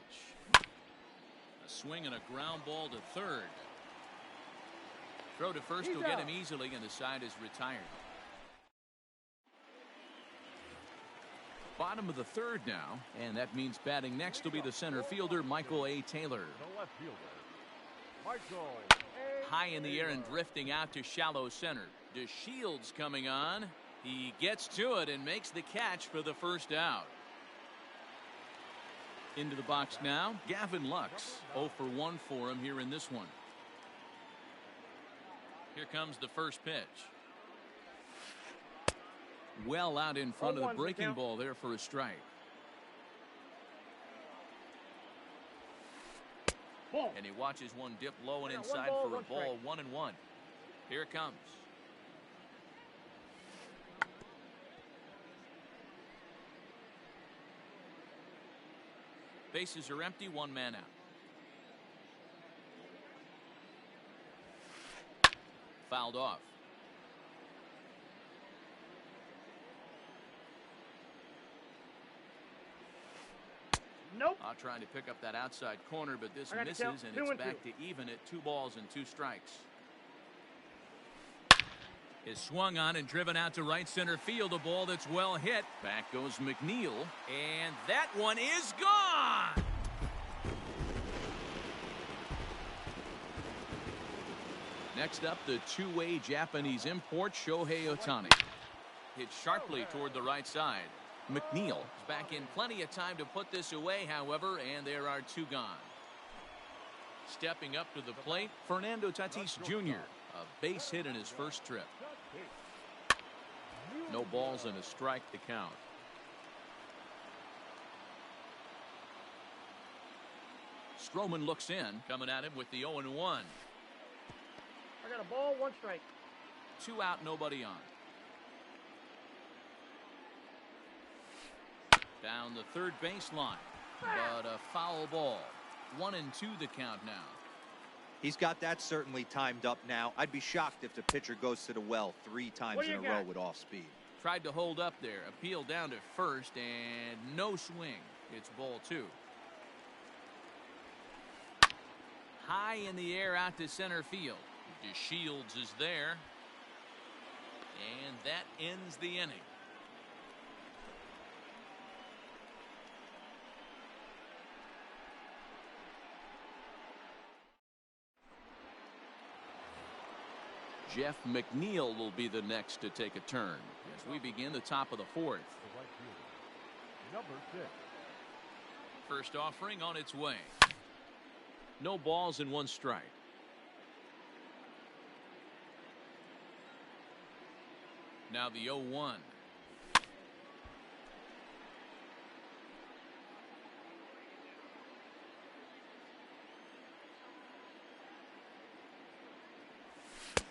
A swing and a ground ball to third. Throw to first will get him easily, and the side is retired. Bottom of the third now, and that means batting next will be the center fielder, Michael A. Taylor. The left fielder, Michael High in the air and drifting out to shallow center. DeShields coming on. He gets to it and makes the catch for the first out. Into the box now, Gavin Lux. 0 for 1 for him here in this one. Here comes the first pitch. Well out in front of the breaking ball there for a strike. And he watches one dip low and inside for a ball. 1-1. Here it comes. Bases are empty, one man out. Fouled off. Nope. Trying to pick up that outside corner, but this I got to misses, count. and 2 it's and back 2. to even at 2 balls and 2 strikes. Is swung on and driven out to right center field. A ball that's well hit. Back goes McNeil, and that one is gone. Next up, the two-way Japanese import Shohei Ohtani. Hit sharply toward the right side. McNeil is back in plenty of time to put this away, however, and there are 2 gone. Stepping up to the plate, Fernando Tatis Jr., a base hit in his first trip. No balls and a strike to count. Stroman looks in, coming at him with the 0-1. I got a ball, 1 strike. 2 out, nobody on. Down the third baseline, but a foul ball. 1-2 the count now. He's got that certainly timed up now. I'd be shocked if the pitcher goes to the well 3 times in a row with off speed. Tried to hold up there, appeal down to first, and no swing. It's ball 2. High in the air out to center field. DeShields is there, and that ends the inning. Jeff McNeil will be the next to take a turn as we begin the top of the 4th. The right fielder, number 6. First offering on its way. No balls and 1 strike. Now the 0-1.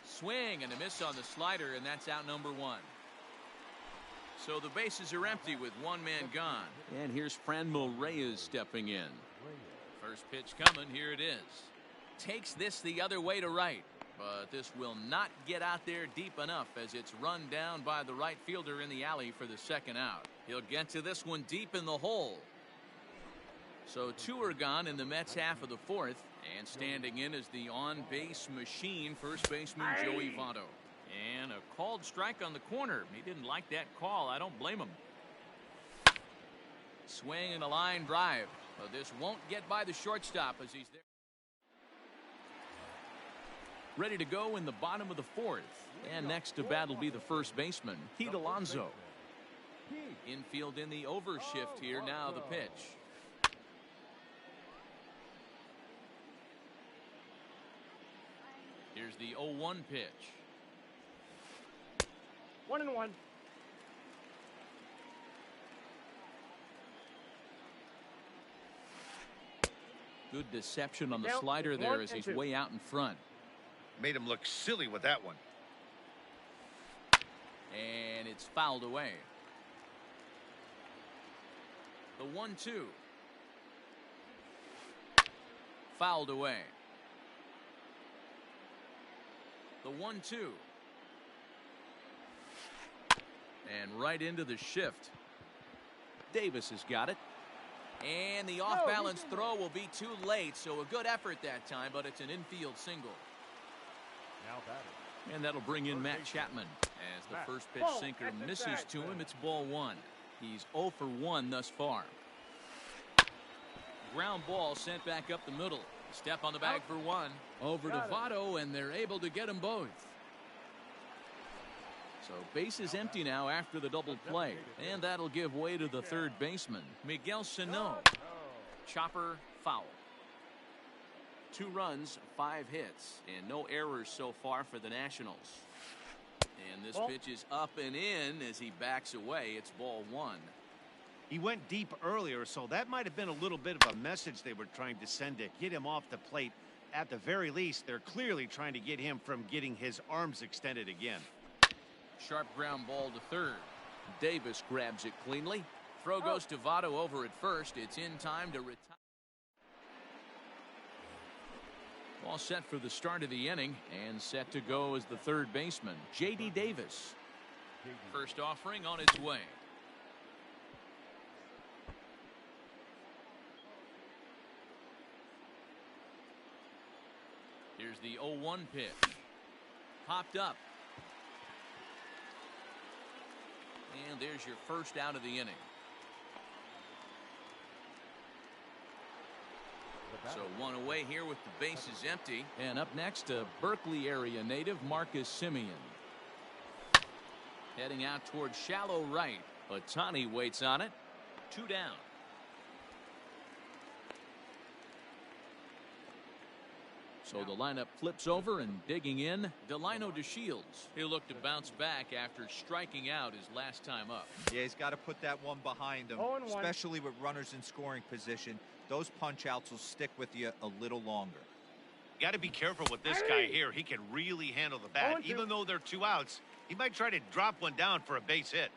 Swing and a miss on the slider, and that's out number 1. So the bases are empty with 1 man gone. And here's Franmil Reyes stepping in. First pitch coming, here it is. Takes this the other way to right, but this will not get out there deep enough as it's run down by the right fielder in the alley for the 2nd out. He'll get to this one deep in the hole. So 2 are gone in the Mets half of the 4th, and standing in is the on-base machine, first baseman Joey Votto. And a called strike on the corner. He didn't like that call. I don't blame him. Swing and a line drive. But this won't get by the shortstop as he's there. Ready to go in the bottom of the 4th. And next to bat will be the first baseman, Pete Alonso. Infield in the overshift here. Now the pitch. Here's the 0-1 pitch. 1-1. Good deception on the slider there as he's way out in front. Made him look silly with that one. And it's fouled away. The 1-2. Fouled away. The 1-2. And right into the shift. Davis has got it. And the off-balance throw will be too late, so a good effort that time, but it's an infield single. Now batting. And that'll bring in Matt Chapman. As the first pitch sinker misses to him, it's ball 1. He's 0 for 1 thus far. Ground ball sent back up the middle. Step on the bag for 1. Over to Votto, and they're able to get them both. So base is empty now after the double play, and that'll give way to the third baseman, Miguel Sano. Chopper foul. 2 runs, 5 hits, and no errors so far for the Nationals. And this pitch is up and in as he backs away. It's ball 1. He went deep earlier, so that might have been a little bit of a message they were trying to send to get him off the plate. At the very least, they're clearly trying to get him from getting his arms extended again. Sharp ground ball to third. Davis grabs it cleanly. Throw goes to Votto over at first. It's in time to retire. All set for the start of the inning and set to go as the third baseman, J.D. Davis. First offering on its way. Here's the 0-1 pitch. Popped up. And there's your first out of the inning. So one away here with the bases empty. And up next, a Berkeley area native, Marcus Semien. Heading out towards shallow right. Ohtani waits on it. 2 down. So the lineup flips over, and digging in, Delino DeShields. He'll look to bounce back after striking out his last time up. Yeah, he's got to put that one behind him, 0-1. especially with runners in scoring position. Those punch outs will stick with you a little longer. Got to be careful with this guy here. He can really handle the bat. 0-2. Even though they're 2 outs, he might try to drop one down for a base hit.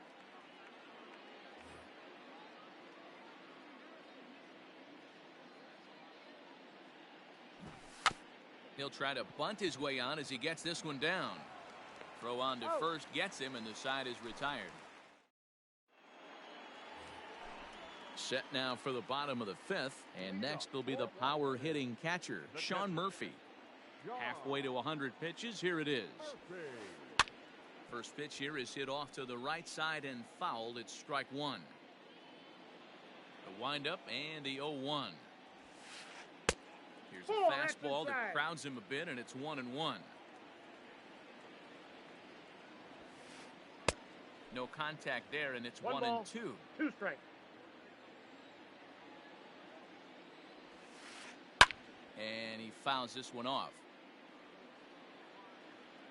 He'll try to bunt his way on as he gets this one down. Throw on to first gets him, and the side is retired. Set now for the bottom of the 5th, and next will be the power hitting catcher, Sean Murphy. Halfway to 100 pitches, here it is. First pitch here is hit off to the right side and fouled. It's strike 1. The windup and the 0-1. Here's a fastball that crowds him a bit, and it's 1-1. No contact there, and it's 1-2. 2 strikes. And he fouls this one off.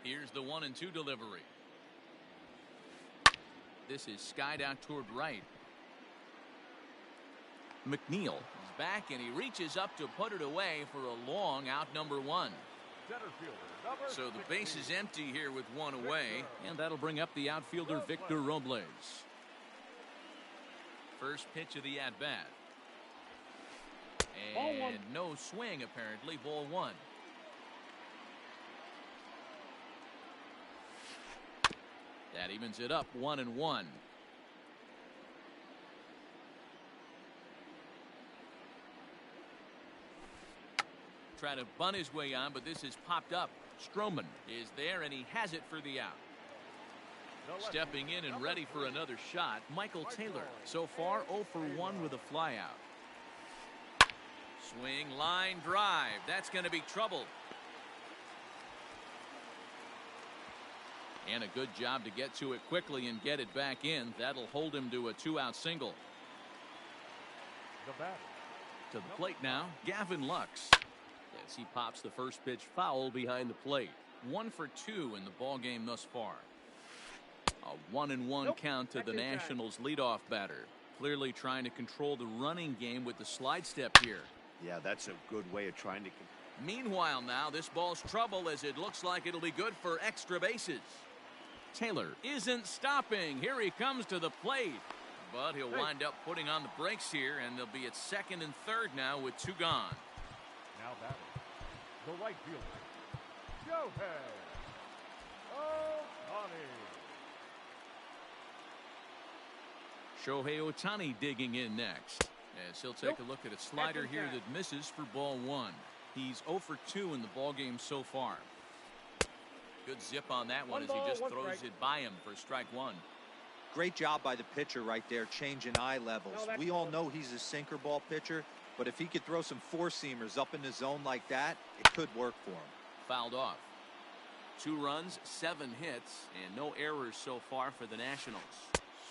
Here's the 1-2 delivery. This is skied out toward right. McNeil is back, and he reaches up to put it away for a long out, number 1. So the base is empty here with 1 away, and that'll bring up the outfielder Victor Robles. First pitch of the at-bat. And no swing, apparently. Ball 1. That evens it up, 1-1. Try to bunt his way on, but this is popped up. Stroman is there, and he has it for the out. Stepping in and ready for another shot, Michael Taylor. So far, 0 for 1 with a flyout. Swing, line, drive. That's going to be trouble. And a good job to get to it quickly and get it back in. That'll hold him to a 2-out single. To the plate now, Gavin Lux. As he pops the first pitch foul behind the plate. 1 for 2 in the ball game thus far. A 1-1 count to the Nationals leadoff batter. Clearly trying to control the running game with the slide step here. Yeah, that's a good way of trying to. Meanwhile now, this ball's trouble as it looks like it'll be good for extra bases. Taylor isn't stopping. Here he comes to the plate. But he'll wind up putting on the brakes here, and they'll be at second and third now with 2 gone. Now batting, the right fielder, Shohei Ohtani. Shohei Ohtani digging in next, as he'll take a look at a slider here that misses for ball 1. He's 0 for 2 in the ball game so far. Good zip on that one as he just throws it by him for strike 1. Great job by the pitcher right there, changing eye levels. We all know he's a sinker ball pitcher, but if he could throw some 4-seamers up in the zone like that, it could work for him. Fouled off. 2 runs, 7 hits, and no errors so far for the Nationals.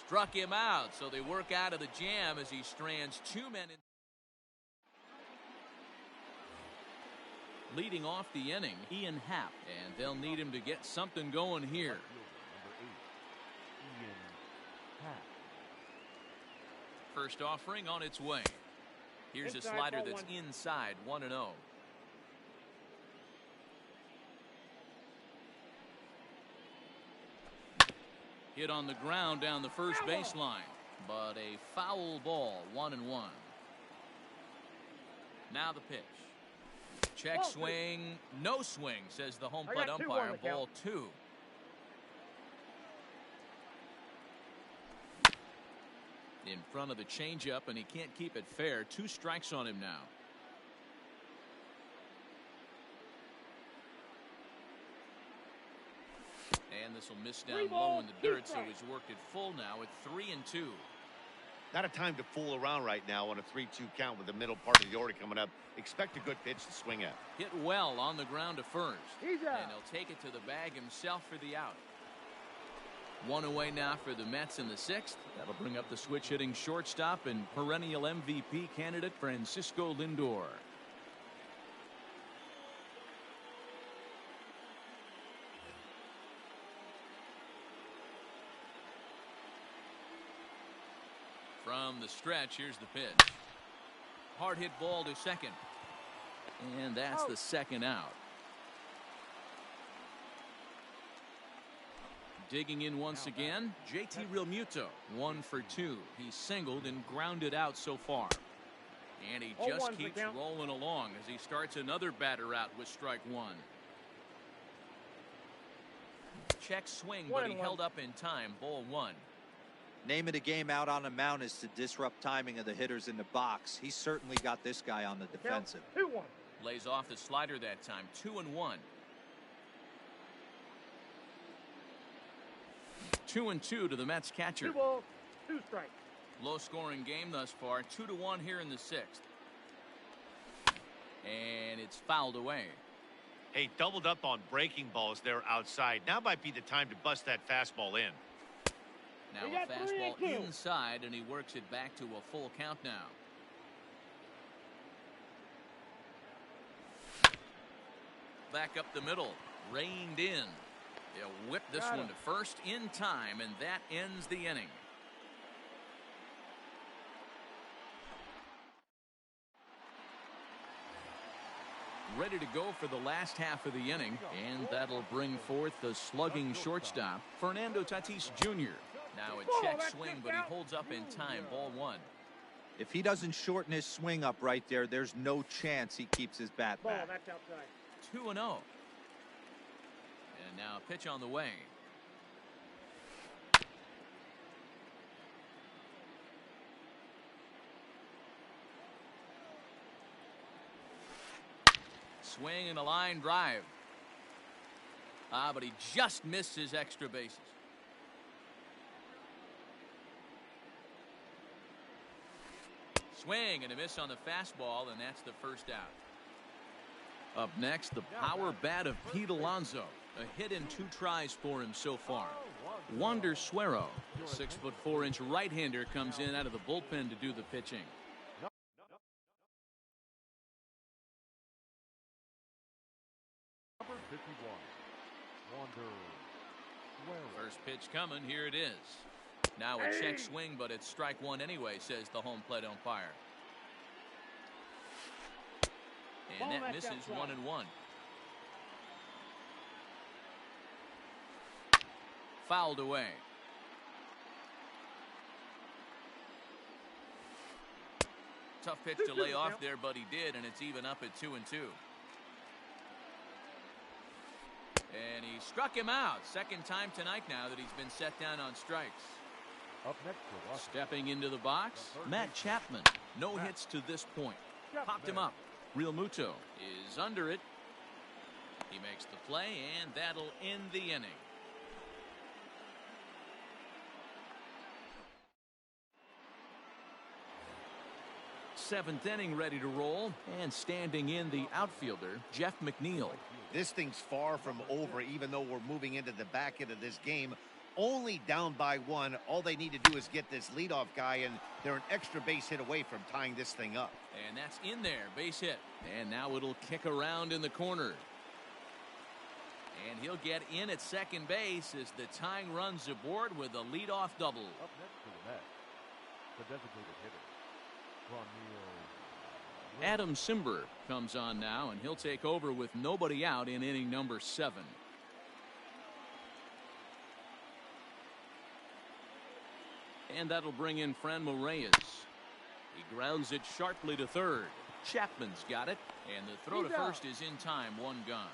Struck him out, so they work out of the jam as he strands 2 men in. Leading off the inning, Ian Happ, and they'll need him to get something going here. First offering on its way. Here's a slider that's inside, 1-0. Hit on the ground down the first baseline, but a foul ball, 1-1. Now the pitch. Check swing, no swing, says the home plate umpire. Ball 2. In front of the changeup, and he can't keep it fair. 2 strikes on him now. This will miss down 3 low balls, in the 2 dirt, so strikes. he's worked it full now at 3-2. Not a time to fool around right now on a 3-2 count with the middle part of the order coming up. Expect a good pitch to swing at. Hit well on the ground to first. He's out. And he'll take it to the bag himself for the out. One away now for the Mets in the 6th. That'll bring up the switch hitting shortstop and perennial MVP candidate Francisco Lindor. From the stretch, here's the pitch. Hard hit ball to second. And that's the second out. Digging in once again, JT Realmuto, 1 for 2. He's singled and grounded out so far. And he just keeps rolling along as he starts another batter out with strike 1. Check swing, but he held up in time. Ball 1. Name of the game out on the mound is to disrupt timing of the hitters in the box. He's certainly got this guy on the defensive. 2-1. Lays off the slider that time. 2-1. 2-2 to the Mets catcher. 2 balls, 2 strikes. Low scoring game thus far. 2-1 here in the 6th. And it's fouled away. Hey, doubled up on breaking balls there outside. Now might be the time to bust that fastball in. Now a fastball inside, and he works it back to a full count now. Back up the middle. Reined in. They'll whip this one to first in time, and that ends the inning. Ready to go for the last half of the inning, and that'll bring forth the slugging shortstop, Fernando Tatis Jr. Now a check swing, but he holds up in time. Ball 1. If he doesn't shorten his swing up right there, there's no chance he keeps his bat Ball, back. that's outside. 2-0. And now a pitch on the way. Swing and a line drive. But he just missed his extra bases. Swing and a miss on the fastball, and that's the first out. Up next, the power bat of Pete Alonso. A hit in 2 tries for him so far. Wander Suero, the 6'4" right-hander, comes in out of the bullpen to do the pitching. Number 51, Wander Suero. First pitch coming. Here it is. Now a check swing, but it's strike 1 anyway, says the home plate umpire. And that misses 1-1. Fouled away. Tough pitch to lay off there, but he did, and it's even up at 2-2. And he struck him out. Second time tonight now that he's been set down on strikes. Up next for Washington. Stepping into the box, Matt Chapman. No hits to this point. Popped him up. Realmuto is under it. He makes the play, and that'll end the inning. Seventh inning ready to roll, and standing in the outfielder, Jeff McNeil. This thing's far from over, even though we're moving into the back end of this game. Only down by 1. All they need to do is get this leadoff guy, and they're an extra base hit away from tying this thing up. And that's in there, base hit. And now it'll kick around in the corner. And he'll get in at second base as the tying run's aboard with a leadoff double. Up next for the Mets, the designated hitter, Ronnie. Adam Simber comes on now, and he'll take over with nobody out in inning number 7. And that'll bring in Franmil Reyes. He grounds it sharply to third. Chapman's got it, and the throw to first is in time. 1 gone.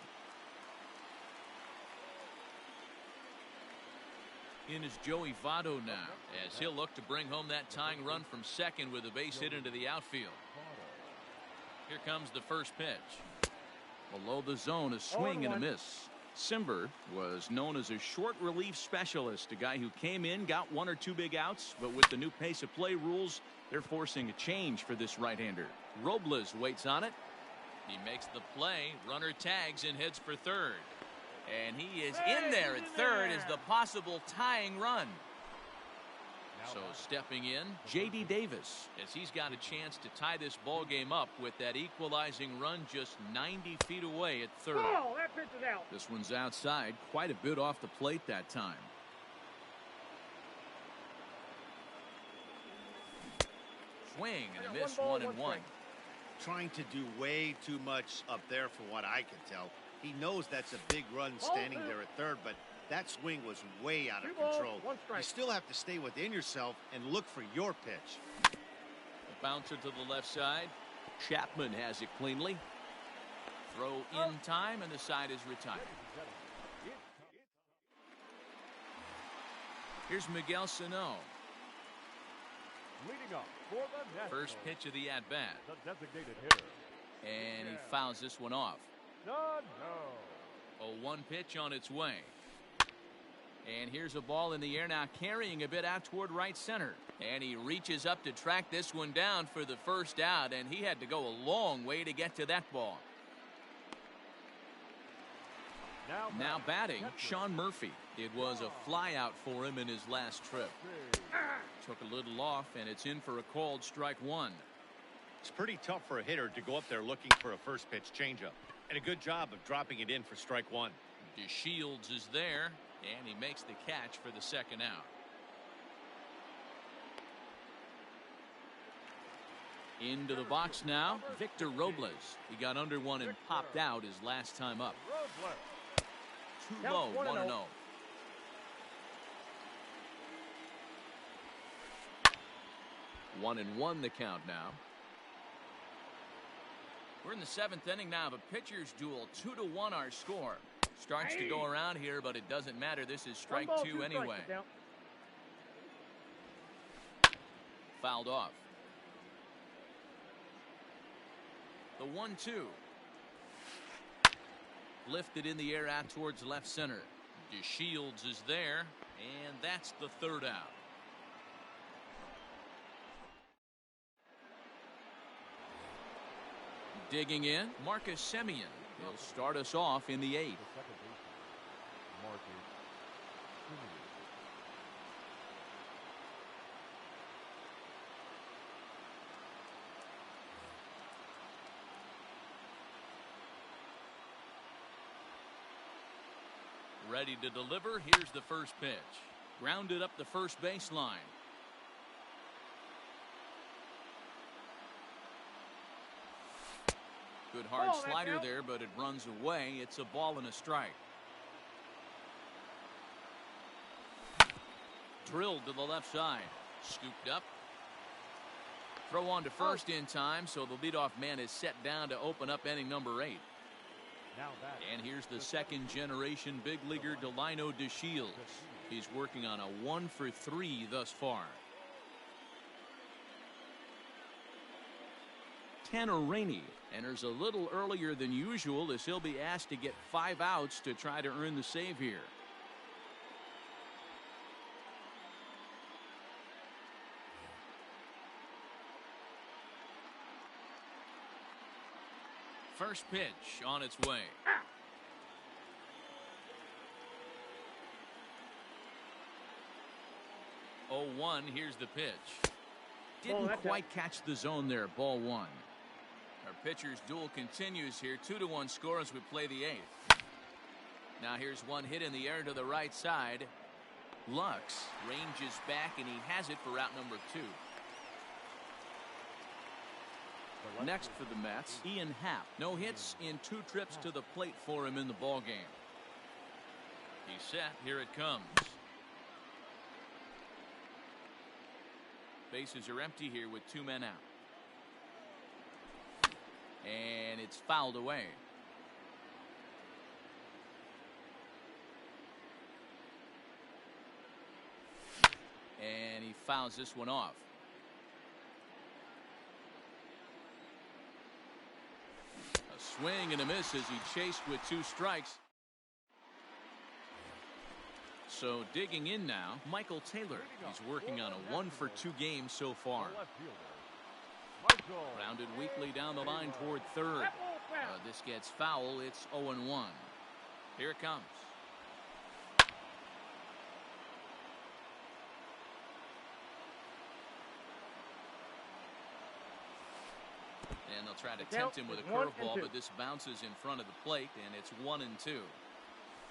In is Joey Votto now, as he'll look to bring home that tying run from second with a base hit into the outfield. Here comes the first pitch. Below the zone, a swing and a miss. Simber was known as a short relief specialist, a guy who came in, got 1 or 2 big outs, but with the new pace of play rules, they're forcing a change for this right-hander. Robles waits on it. He makes the play, runner tags and heads for third. And he is in there at third as the possible tying run. So stepping in, J.D. Davis, as he's got a chance to tie this ball game up with that equalizing run just 90 feet away at third. Oh, that pitch is out. This one's outside, quite a bit off the plate that time. Swing and a miss, 1-1. Trying to do way too much up there for what I can tell. He knows that's a big run standing there at third, but that swing was way out of control. You still have to stay within yourself and look for your pitch. A bouncer to the left side. Chapman has it cleanly. Throw in time, and the side is retired. Here's Miguel Sano. Leading up for the Nationals, First pitch of the at-bat. the designated hitter. And he fouls this one off. No. A 1 pitch on its way. And here's a ball in the air now, carrying a bit out toward right center. And he reaches up to track this one down for the first out, and he had to go a long way to get to that ball. Now batting, Sean Murphy. It was a fly out for him in his last trip. Took a little off, and it's in for a called strike 1. It's pretty tough for a hitter to go up there looking for a first pitch changeup. And a good job of dropping it in for strike 1. DeShields is there, and he makes the catch for the second out. Into the box now, Victor Robles. He got under one and popped out his last time up. Too low, 1-0. 1-1 the count now. We're in the 7th inning now of a pitcher's duel. 2-1 our score. Starts to go around here, but it doesn't matter. This is strike 2 anyway. Fouled off. The 1-2. Lifted in the air out towards left center. DeShields is there, and that's the third out. Digging in, Marcus Semien. He'll start us off in the 8th. Ready to deliver. Here's the first pitch. Grounded up the first baseline. Good hard slider there, but it runs away. It's a ball and a strike. Drilled to the left side. Scooped up. Throw on to first in time, so the leadoff man is set down to open up inning number 8. And here's the second-generation big leaguer Delino DeShields. He's working on a 1-for-3 thus far. Tanner Rainey enters a little earlier than usual as he'll be asked to get 5 outs to try to earn the save here. First pitch on its way. 0-1. Here's the pitch. Didn't quite catch the zone there. Ball 1. Our pitcher's duel continues here. 2-1 score as we play the 8th. Now here's one hit in the air to the right side. Lux ranges back, and he has it for route number 2. Next for the Mets, Ian Happ. No hits in 2 trips to the plate for him in the ball game. He's set. Here it comes. Bases are empty here with 2 men out. And it's fouled away. And he fouls this one off. A swing and a miss as he chased with 2 strikes. So digging in now, Michael Taylor. He's working on a 1-for-2 game so far. Grounded weakly down the line toward third. This gets foul. It's 0-1. Here it comes. And they'll try to tempt him with a curveball, but this bounces in front of the plate, and it's 1-2.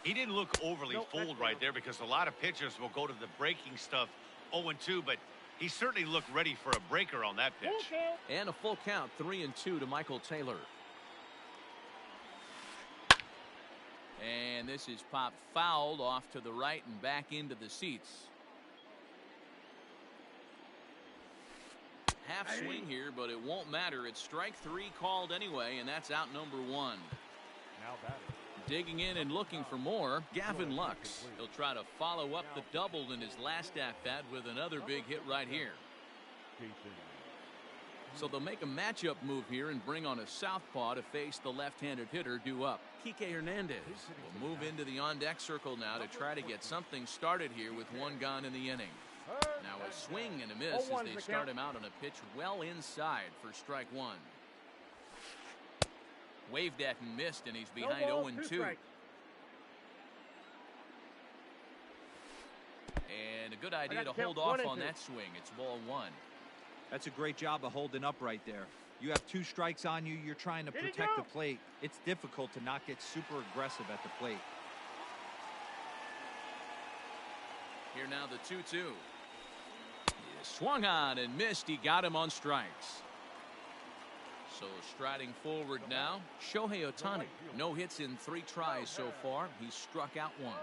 He didn't look overly fooled right there because a lot of pitchers will go to the breaking stuff 0-2, but he certainly looked ready for a breaker on that pitch. And a full count, 3-2 to Michael Taylor. And this is popped fouled off to the right and back into the seats. Half swing here, but it won't matter. It's strike 3 called anyway, and that's out number 1. Now batting. Digging in and looking for more, Gavin Lux. He'll try to follow up the double in his last at-bat with another big hit right here. So they'll make a matchup move here and bring on a southpaw to face the left-handed hitter due up. Kike Hernandez will move into the on-deck circle now to try to get something started here with one gone in the inning. Now a swing and a miss as they start him out on a pitch well inside for strike 1. Waved at and missed, and he's behind 0-2. And a good idea to hold off on that swing. It's ball 1. That's a great job of holding up right there. You have 2 strikes on you. You're trying to protect the plate. It's difficult to not get super aggressive at the plate. Here now the 2-2. Swung on and missed. He got him on strikes. So striding forward now, Shohei Ohtani. No hits in 3 tries so far. He's struck out once.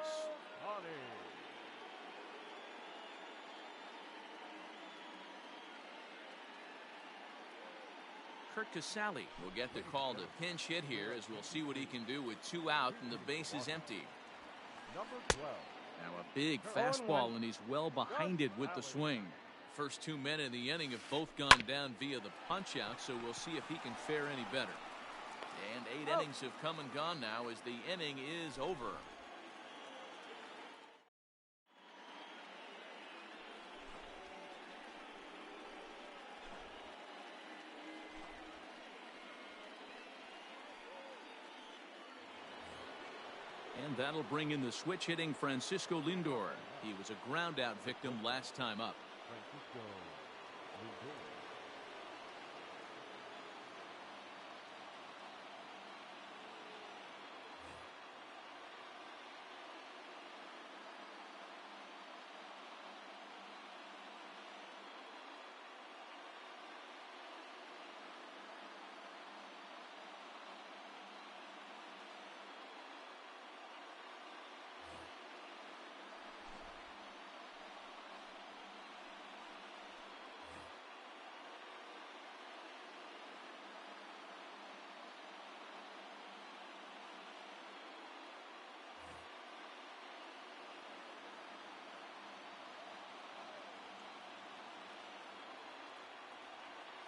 Curt Casali will get the call to pinch hit here, as we'll see what he can do with 2 out and the base is empty. Number 12. Now a big fastball, and he's well behind it with the swing. First 2 men in the inning have both gone down via the punch out, so we'll see if he can fare any better. And 8 innings have come and gone now as the inning is over. And that'll bring in the switch hitting Francisco Lindor. He was a ground out victim last time up. Francisco Lindor.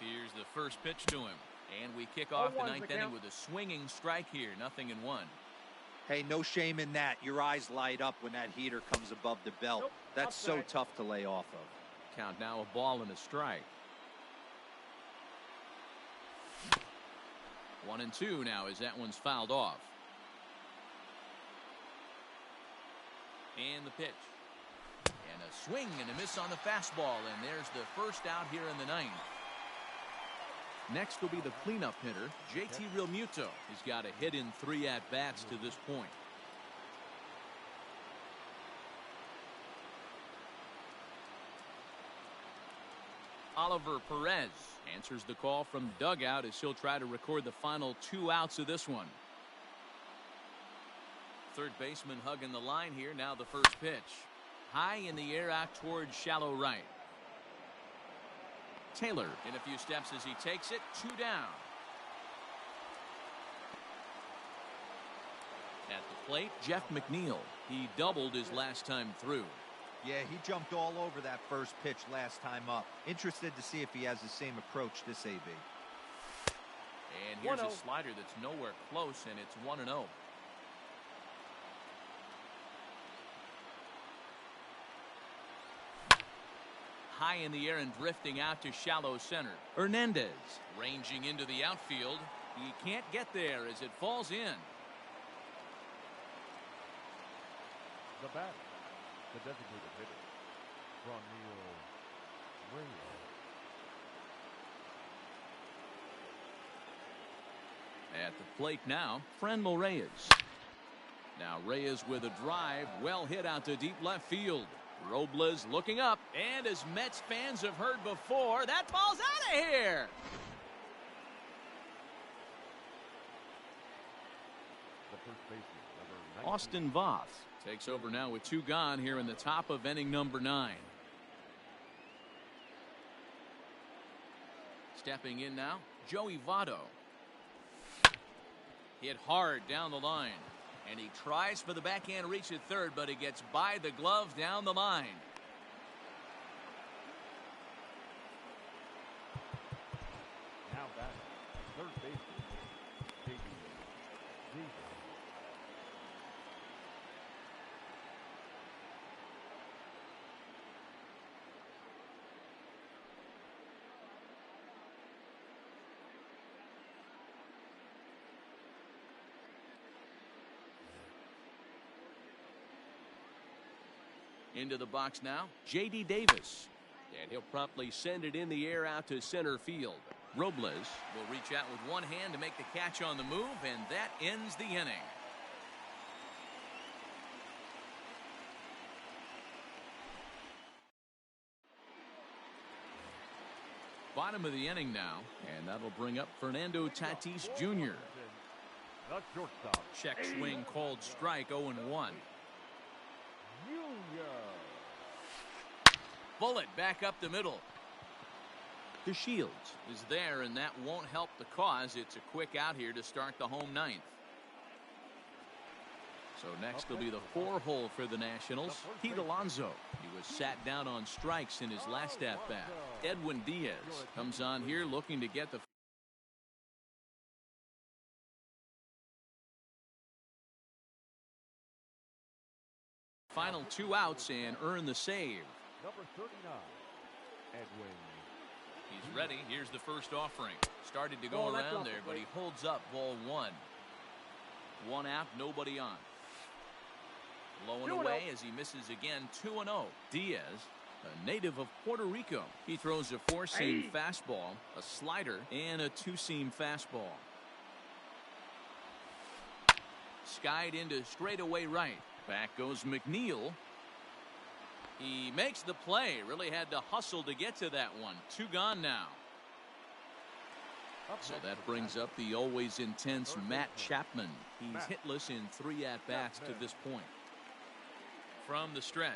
Here's the first pitch to him. And we kick off the 9th inning with a swinging strike here. 0-1. Hey, no shame in that. Your eyes light up when that heater comes above the belt. That's so tough to lay off of. Count now, a ball and a strike. 1-2 now as that one's fouled off. And the pitch. And a swing and a miss on the fastball. And there's the first out here in the 9th. Next will be the cleanup hitter, JT Realmuto. He's got a hit in 3 at-bats to this point. Oliver Perez answers the call from the dugout as he'll try to record the final 2 outs of this one. Third baseman hugging the line here. Now the first pitch. High in the air out towards shallow right. Taylor in a few steps as he takes it. 2 down. At the plate, Jeff McNeil. He doubled his last time through. Yeah, he jumped all over that first pitch last time up. Interested to see if he has the same approach this AB. And here's a slider that's nowhere close, and it's 1-0. high in the air and drifting out to shallow center. Hernandez ranging into the outfield. He can't get there as it falls in. The batter, the designated hitter, Franmil Reyes. At the plate now, Franmil Reyes. Now Reyes with a drive, well hit out to deep left field. Robles looking up, and as Mets fans have heard before, that ball's out of here. The first baseman, number 19. Austin Voth takes over now with 2 gone here in the top of inning number 9. Stepping in now, Joey Votto. Hit hard down the line. And he tries for the backhand reach at third, but he gets by the glove down the line. Now back, third baseman, J.D. Davis. Into the box now, J.D. Davis. And he'll promptly send it in the air out to center field. Robles will reach out with one hand to make the catch on the move, and that ends the inning. Bottom of the inning now, and that'll bring up Fernando Tatis Jr. The shortstop. Check swing called strike, 0-1. Bullet back up the middle. The Shields is there, and that won't help the cause. It's a quick out here to start the home 9th. So next will be the 4-hole for the Nationals. Pete Alonso. He was sat down on strikes in his last at-bat. Edwin Diaz comes on here looking to get the final 2 outs and earn the save. Number 39, Edwin. He's ready. Here's the first offering. Started to go around there, but he holds up ball 1. 1 out, nobody on. Low and away as he misses again. 2-0. Diaz, a native of Puerto Rico. He throws a 4-seam fastball, a slider, and a 2-seam fastball. Skied into straightaway right. Back goes McNeil. He makes the play. Really had to hustle to get to that one. 2 gone now. So that brings up the always intense Matt Chapman. He's hitless in 3 at-bats to this point. From the stretch.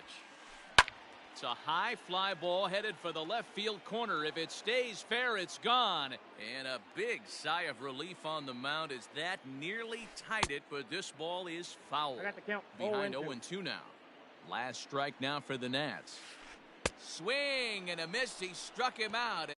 It's a high fly ball headed for the left field corner. If it stays fair, it's gone. And a big sigh of relief on the mound as that nearly tied it, but this ball is foul. I got the count. Behind 0-2 now. Last strike now for the Nats. Swing and a miss. He struck him out.